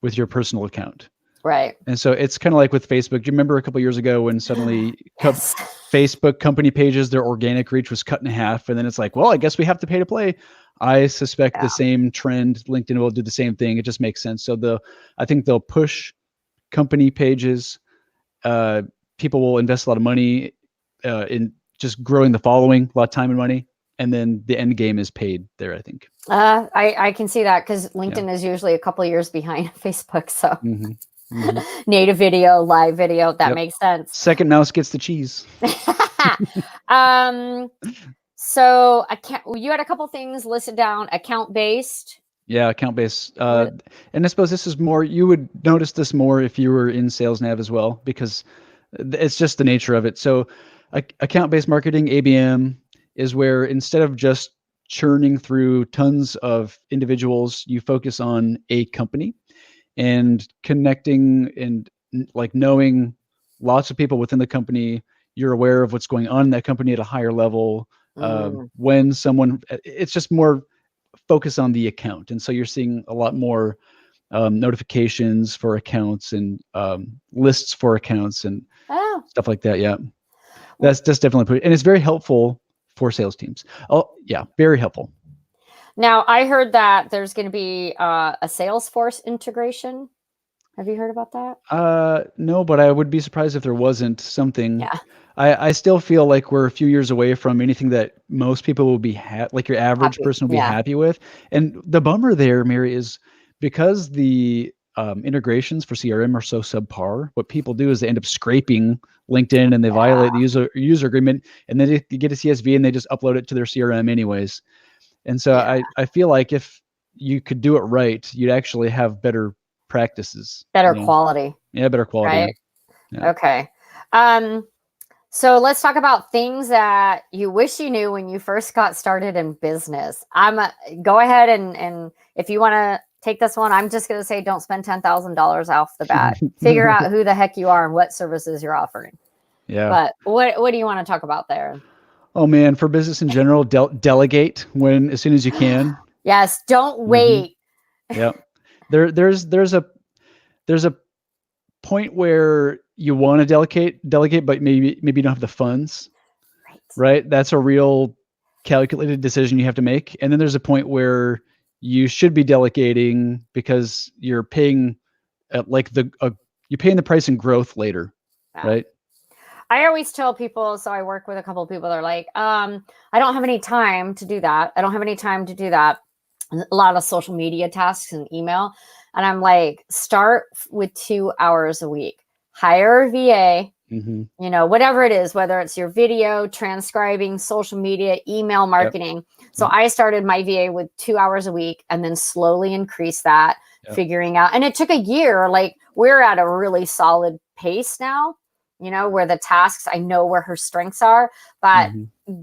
with your personal account. Right. And so it's kind of like with Facebook. Do you remember a couple of years ago when suddenly Facebook company pages, their organic reach was cut in half? And then it's like, well, I guess we have to pay to play. I suspect the same trend. LinkedIn will do the same thing. It just makes sense. So I think they'll push company pages. People will invest a lot of money in just growing the following, a lot of time and money. And then the end game is paid there, I think. I can see that, because LinkedIn is usually a couple of years behind Facebook. So native video, live video, that makes sense. Second mouse gets the cheese. So you had a couple things listed down, account-based. Yeah, account-based. And I suppose this is more, you would notice this more if you were in Sales Nav as well, because it's just the nature of it. So account-based marketing, ABM, is where instead of just churning through tons of individuals, you focus on a company and connecting and knowing lots of people within the company. You're aware of what's going on in that company at a higher level. It's just more focus on the account. And so you're seeing a lot more notifications for accounts and lists for accounts and stuff like that. Yeah, that's definitely and it's very helpful for sales teams. Oh yeah, very helpful. Now I heard that there's going to be a Salesforce integration. Have you heard about that? No, but I would be surprised if there wasn't something. Yeah. I still feel like we're a few years away from anything that most people will be like your average person will be happy with. And the bummer there, Mary, is because the integrations for CRM are so subpar. What people do is they end up scraping LinkedIn and they violate the user agreement, and then they get a CSV and they just upload it to their CRM anyways. And so I feel like if you could do it right, you'd actually have better practices, better quality. Yeah, better quality. Right? Yeah. Okay. So let's talk about things that you wish you knew when you first got started in business. Go ahead and if you want to take this one, I'm just going to say don't spend $10,000 off the bat. Figure out who the heck you are and what services you're offering. Yeah. But what do you want to talk about there? Oh man, for business in general, delegate as soon as you can. Yes, don't wait. Yep. There's a point where you want to delegate, but maybe you don't have the funds. Right? That's a real calculated decision you have to make. And then there's a point where you should be delegating because you're paying you're paying the price in growth later, right? I always tell people, so I work with a couple of people, they're like, I don't have any time to do that. I don't have any time to do that. A lot of social media tasks and email. And I'm like, start with 2 hours a week. Hire a VA, whatever it is, whether it's your video, transcribing, social media, email marketing. Yep. So I started my VA with 2 hours a week and then slowly increased that, figuring out. And it took a year. Like we're at a really solid pace now, where the tasks, I know where her strengths are, but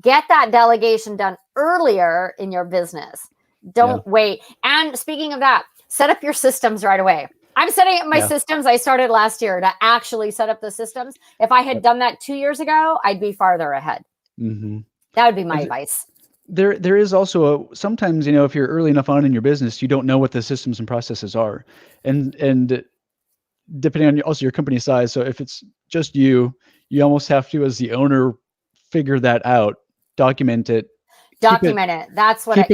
get that delegation done earlier in your business. Don't wait. And speaking of that, set up your systems right away. I'm setting up my systems. I started last year to actually set up the systems. If I had done that 2 years ago, I'd be farther ahead. That would be my advice. There is also sometimes, if you're early enough on in your business, you don't know what the systems and processes are. And depending on also your company size. So if it's just you almost have to, as the owner, figure that out, document it. That's what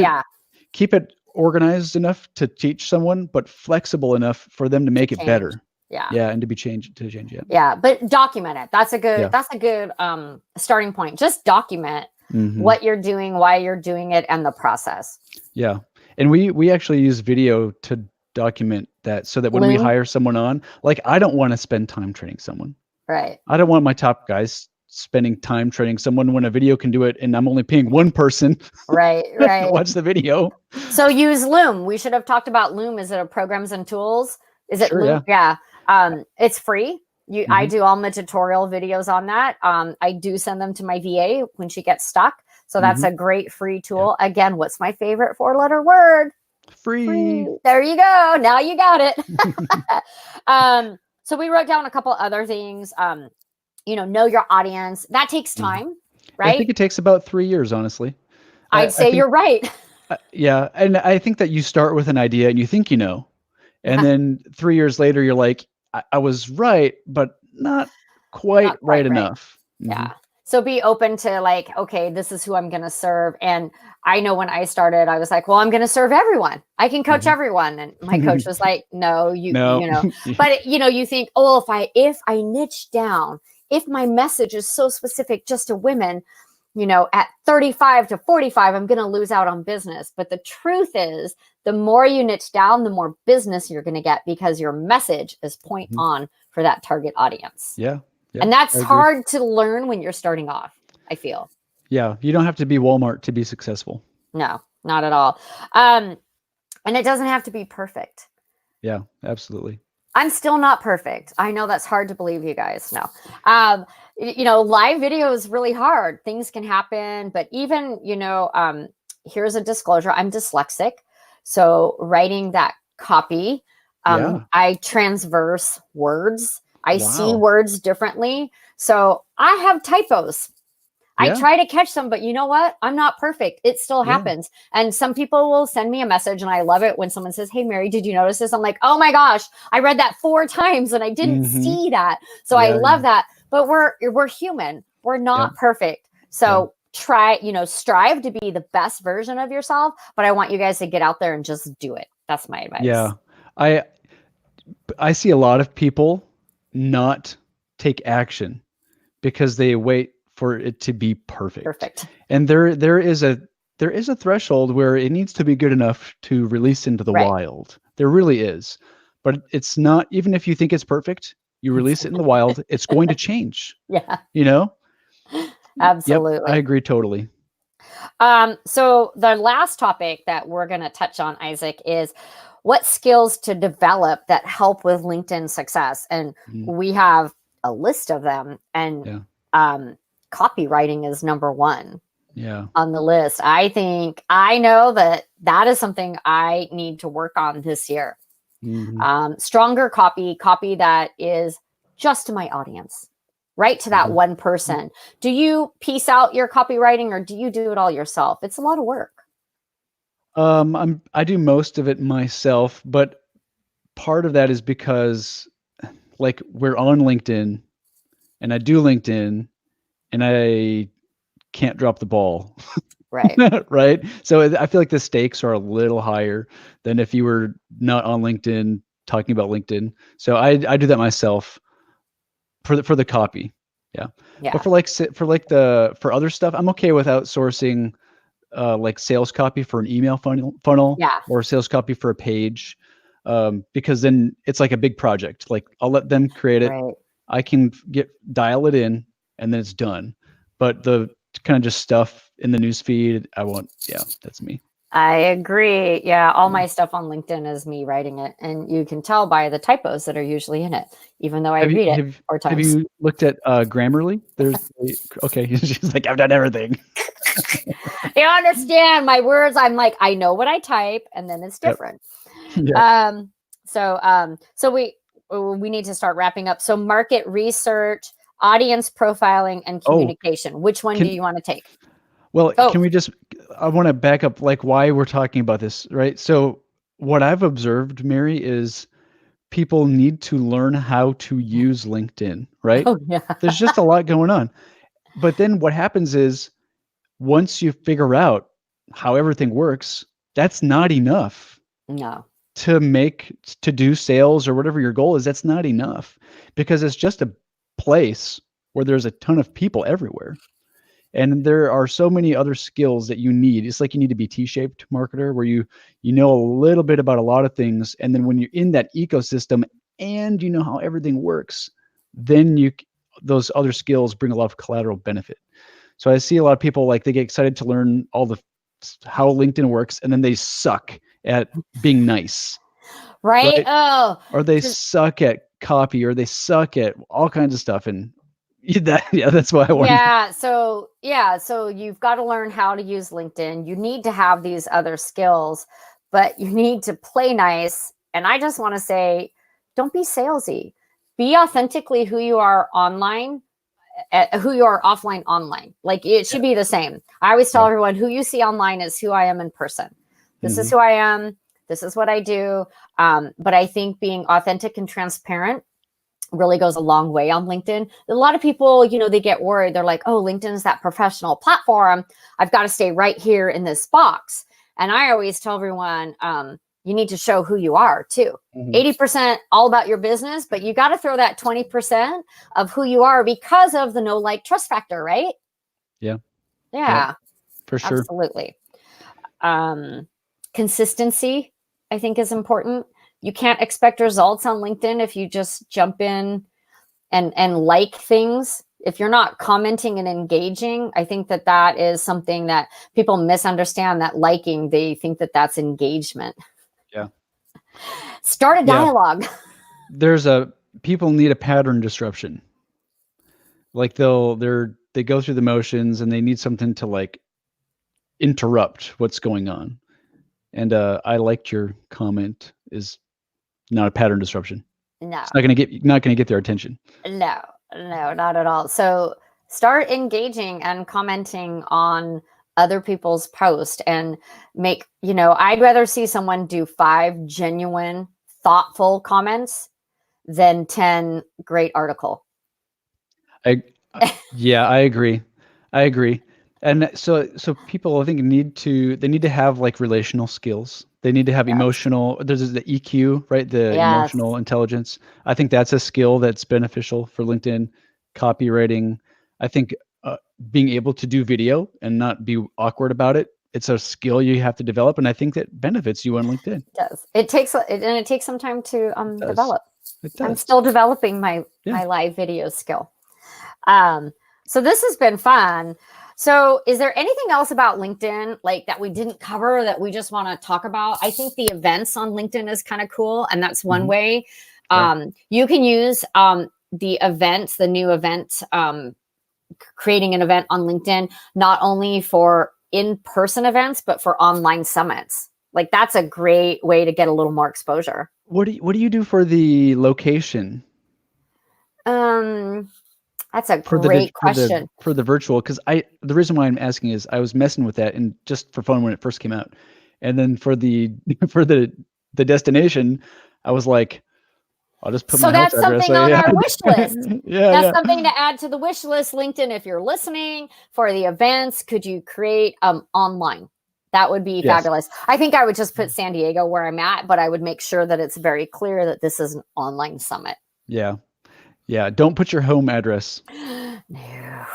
keep it organized enough to teach someone, but flexible enough for them to make it better. And to change. But document it. That's a good starting point. Just document what you're doing, why you're doing it, and the process. And we actually use video to document that, so that when we hire someone on, like I don't want to spend time training someone. Right. I don't want my top guys spending time training someone when a video can do it, and I'm only paying one person. Right. Watch the video. So use Loom. We should have talked about Loom. Is it a programs and tools? Is it Loom? Yeah. It's free. I do all my tutorial videos on that. I do send them to my VA when she gets stuck. So that's a great free tool. Again, what's my favorite 4-letter word? Free. There you go. Now you got it. So we wrote down a couple other things. Know your audience. That takes time, right? I think it takes about 3 years, honestly. I'd say you're right. And I think that you start with an idea and you think and then 3 years later, you're like, I was right, but not quite right enough. Yeah. So be open to like, okay, this is who I'm going to serve. And I know when I started, I was like, well, I'm going to serve everyone. I can coach everyone. And my coach was like, no. But you think, oh, if I niche down, if my message is so specific just to women, at 35 to 45, I'm going to lose out on business. But the truth is, the more you niche down, the more business you're going to get because your message is point on for that target audience. Yeah. And that's hard to learn when you're starting off, I feel. Yeah. You don't have to be Walmart to be successful. No, not at all. And it doesn't have to be perfect. Yeah, absolutely. I'm still not perfect. I know that's hard to believe, you guys. No. Live video is really hard. Things can happen. But even, here's a disclosure. I'm dyslexic. So writing that copy, I transverse words. I see words differently. So I have typos. I try to catch them, but you know what? I'm not perfect. It still happens. And some people will send me a message, and I love it when someone says, "Hey, Mary, did you notice this?" I'm like, "Oh my gosh, I read that 4 times and I didn't see that." So I love that. But we're human. We're not perfect. So try, strive to be the best version of yourself. But I want you guys to get out there and just do it. That's my advice. Yeah. I see a lot of people not take action because they wait for it to be perfect. And there is a threshold where it needs to be good enough to release into the wild. There really is. But it's not, even if you think it's perfect, you release it in the wild, it's going to change. Absolutely. Yep, I agree totally. So the last topic that we're going to touch on, Isaac, is what skills to develop that help with LinkedIn success. And we have a list of them, and copywriting is number 1 on the list. I know that is something I need to work on this year. Stronger copy that is just to my audience, right to that one person. Do you piece out your copywriting, or do you do it all yourself? It's a lot of work. I do most of it myself, but part of that is because like we're on LinkedIn and I do LinkedIn and I can't drop the ball. Right. Right. So I feel like the stakes are a little higher than if you were not on LinkedIn talking about LinkedIn. So I do that myself for the copy. Yeah. But for other stuff, I'm okay with outsourcing like sales copy for an email funnel or sales copy for a page. Because then it's like a big project. Like I'll let them create it. I can dial it in and then it's done. But the kind of just stuff in the news feed, I won't. Yeah, that's me. I agree. Yeah, all my stuff on LinkedIn is me writing it, and you can tell by the typos that are usually in it, even though I read it 4 times. Have you looked at Grammarly? Okay, she's like, I've done everything. You understand my words? I'm like, I know what I type, and then it's different. So we need to start wrapping up. So market research, audience profiling, and communication. Which one do you want to take? Well, I want to back up like why we're talking about this, right? So what I've observed, Mary, is people need to learn how to use LinkedIn, right? There's just a lot going on. But then what happens is once you figure out how everything works, that's not enough. No. To do sales or whatever your goal is, that's not enough because it's just a place where there's a ton of people everywhere. And there are so many other skills that you need. It's like you need to be T-shaped marketer where you know a little bit about a lot of things. And then when you're in that ecosystem and you know how everything works, then those other skills bring a lot of collateral benefit. So I see a lot of people like they get excited to learn how LinkedIn works, and then they suck at being nice. Right? Oh. Or they suck at copy, or they suck at all kinds of stuff. And that's why I want. So you've got to learn how to use LinkedIn. You need to have these other skills, but you need to play nice. And I just want to say, don't be salesy. Be authentically who you are online, who you are offline online. Like it should be the same. I always tell everyone who you see online is who I am in person. This is who I am. This is what I do. But I think being authentic and transparent really goes a long way on LinkedIn. A lot of people, they get worried. They're like, oh, LinkedIn is that professional platform. I've got to stay right here in this box. And I always tell everyone, you need to show who you are too. 80% all about your business, but you got to throw that 20% of who you are because of the know, like, trust factor, right? Yeah, for sure. Absolutely. Consistency, I think, is important. You can't expect results on LinkedIn if you just jump in and like things. If you're not commenting and engaging, I think that is something that people misunderstand, that liking, they think that that's engagement. Yeah. Start a dialogue. People need a pattern disruption. Like they go through the motions and they need something to like interrupt what's going on. And I liked your comment is not a pattern disruption. No. It's not going to get their attention. No, not at all. So Start engaging and commenting on other people's posts and make, I'd rather see someone do 5 genuine, thoughtful comments than 10 great article. Yeah, I agree. I agree. And so people, I think, need to have like relational skills. They need to have Yes. emotional, there's the EQ, right? The Yes. emotional intelligence. I think that's a skill that's beneficial for LinkedIn. Copywriting. I think being able to do video and not be awkward about it, it's a skill you have to develop, and I think that benefits you on LinkedIn. It does. It takes some time to develop. It does. I'm still developing my live video skill. So this has been fun. So is there anything else about LinkedIn like that we didn't cover that we just want to talk about? I think the events on LinkedIn is kind of cool, and that's one way. You can use the events, the new event, creating an event on LinkedIn, not only for in-person events, but for online summits. Like that's a great way to get a little more exposure. What do you do for the location? That's a great question. For the virtual, because the reason why I'm asking is I was messing with that and just for fun when it first came out, and then for the for the destination, I was like, I'll just put my house address. So that's something on our wish list. That's something to add to the wish list. LinkedIn, if you're listening, for the events, could you create online? That would be fabulous. I think I would just put San Diego where I'm at, but I would make sure that it's very clear that this is an online summit. Yeah. Yeah, don't put your home address. No.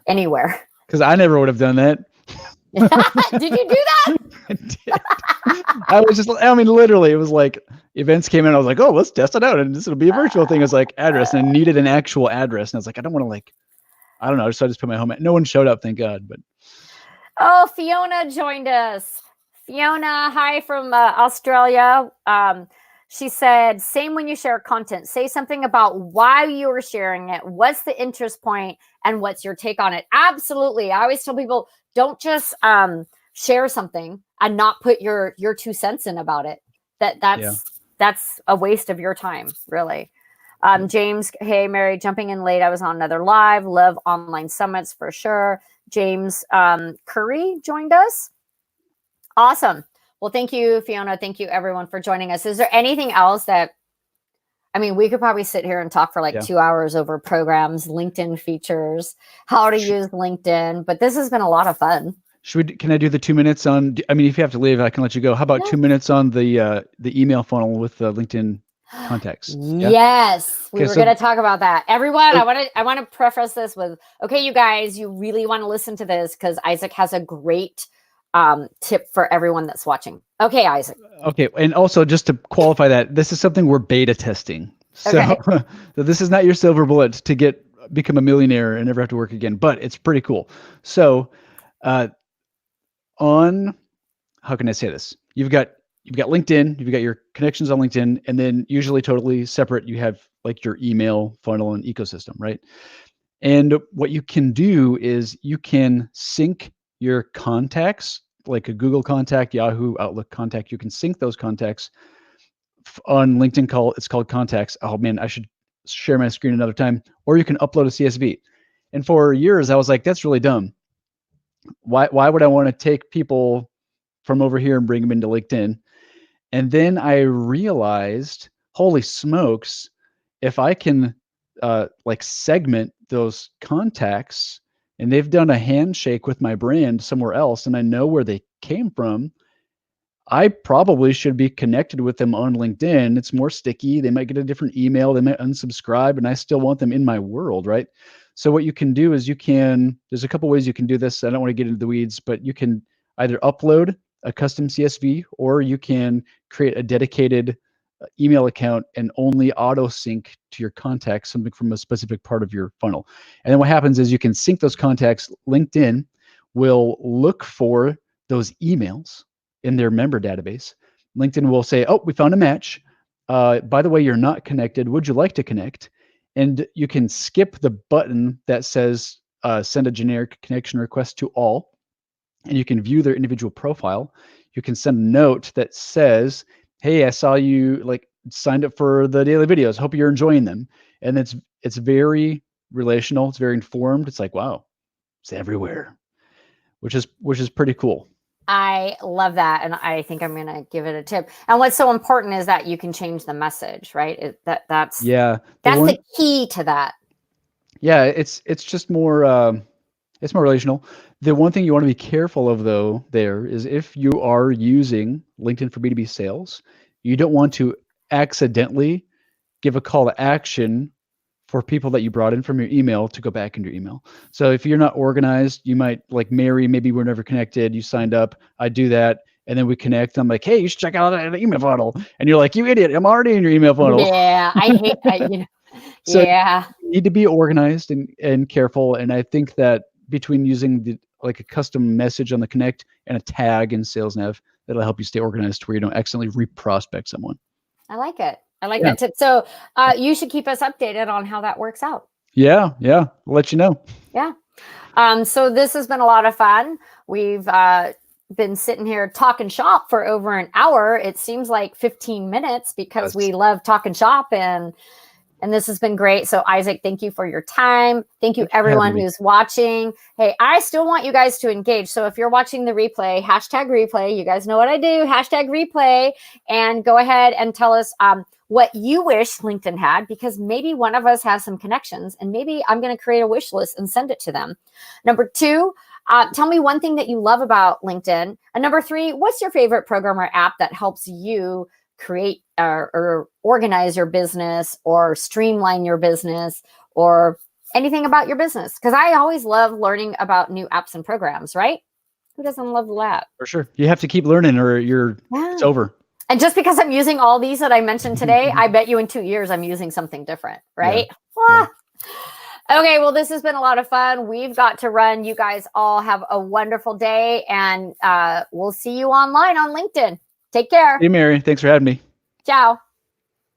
Anywhere. Because I never would have done that. Did you do that? I did. I was just, I mean, literally, it was like events came in. I was like, oh, let's test it out. And this will be a virtual thing. It's like address. And I needed an actual address. And I was like, I don't want to I don't know. So I just put my home. No one showed up, thank God. But oh, Fiona joined us. Fiona, hi from Australia. She said, same when you share content. Say something about why you were sharing it. What's the interest point and what's your take on it? Absolutely. I always tell people, don't just share something and not put your 2 cents in about it. That's a waste of your time, really. James, hey, Mary, jumping in late. I was on another live. Love online summits for sure. James Curry joined us. Awesome. Well, thank you, Fiona. Thank you, everyone, for joining us. Is there anything else that, I mean, we could probably sit here and talk for like 2 hours over programs, LinkedIn features, how to use LinkedIn, but this has been a lot of fun. Can I do the 2 minutes on, I mean, if you have to leave, I can let you go. How about 2 minutes on the email funnel with LinkedIn contacts? Yeah? Yes, we were going to talk about that. Everyone, I want to preface this with, okay, you guys, you really want to listen to this because Isaac has a great tip for everyone that's watching. Okay, Isaac. Okay, and also just to qualify that, this is something we're beta testing. So, so this is not your silver bullet to become a millionaire and never have to work again, but it's pretty cool. So, how can I say this? You've got LinkedIn, you've got your connections on LinkedIn, and then usually totally separate, you have like your email funnel and ecosystem, right? And what you can do is you can sync your contacts, like a Google contact, Yahoo, Outlook contact. You can sync those contacts on LinkedIn. It's called contacts. Oh man, I should share my screen another time. Or you can upload a CSV. And for years, I was like, that's really dumb. Why would I want to take people from over here and bring them into LinkedIn? And then I realized, holy smokes, if I can like segment those contacts, and they've done a handshake with my brand somewhere else, and I know where they came from, I probably should be connected with them on LinkedIn. It's more sticky. They might get a different email. They might unsubscribe, and I still want them in my world, right? So what you can do is there's a couple ways you can do this. I don't want to get into the weeds, but you can either upload a custom CSV, or you can create a dedicated email account and only auto sync to your contacts something from a specific part of your funnel. And then what happens is you can sync those contacts. LinkedIn will look for those emails in their member database. LinkedIn will say, oh, we found a match. By the way, you're not connected. Would you like to connect? And you can skip the button that says send a generic connection request to all, and you can view their individual profile. You can send a note that says, hey, I saw you signed up for the daily videos. Hope you're enjoying them. And it's very relational. It's very informed. It's like, wow, it's everywhere, which is pretty cool. I love that. And I think I'm going to give it a tip. And what's so important is that you can change the message, right? That's the key to that. Yeah. It's just more, it's more relational. The one thing you want to be careful of though, there is if you are using LinkedIn for B2B sales, you don't want to accidentally give a call to action for people that you brought in from your email to go back into your email. So if you're not organized, you might, like Mary, maybe we're never connected. You signed up, I do that. And then we connect. I'm like, hey, you should check out an email funnel. And you're like, you idiot, I'm already in your email funnel. Yeah, I hate, So yeah. you need to be organized and careful. And I think that between using like a custom message on the connect and a tag in Sales Nav, that'll help you stay organized to where you don't accidentally reprospect someone. I like it. I like that tip. So you should keep us updated on how that works out. Yeah. I'll let you know. Yeah. So this has been a lot of fun. We've been sitting here talking shop for over an hour. It seems like 15 minutes because we love talking shop, and this has been great. So Isaac, thank you for your time. Thank you everyone who's watching. Hey, I still want you guys to engage. So if you're watching the replay, #replay, you guys know what I do, #replay, and go ahead and tell us what you wish LinkedIn had, because maybe one of us has some connections and maybe I'm going to create a wish list and send it to them. Number 2, tell me one thing that you love about LinkedIn. And number 3, what's your favorite program or app that helps you create or organize your business or streamline your business or anything about your business? Because I always love learning about new apps and programs, right? Who doesn't love that? For sure. You have to keep learning or it's over. And just because I'm using all these that I mentioned today, I bet you in 2 years I'm using something different, right? Yeah. Okay, well, this has been a lot of fun. We've got to run. You guys all have a wonderful day, and we'll see you online on LinkedIn. Take care. Hey, Mary. Thanks for having me. Ciao.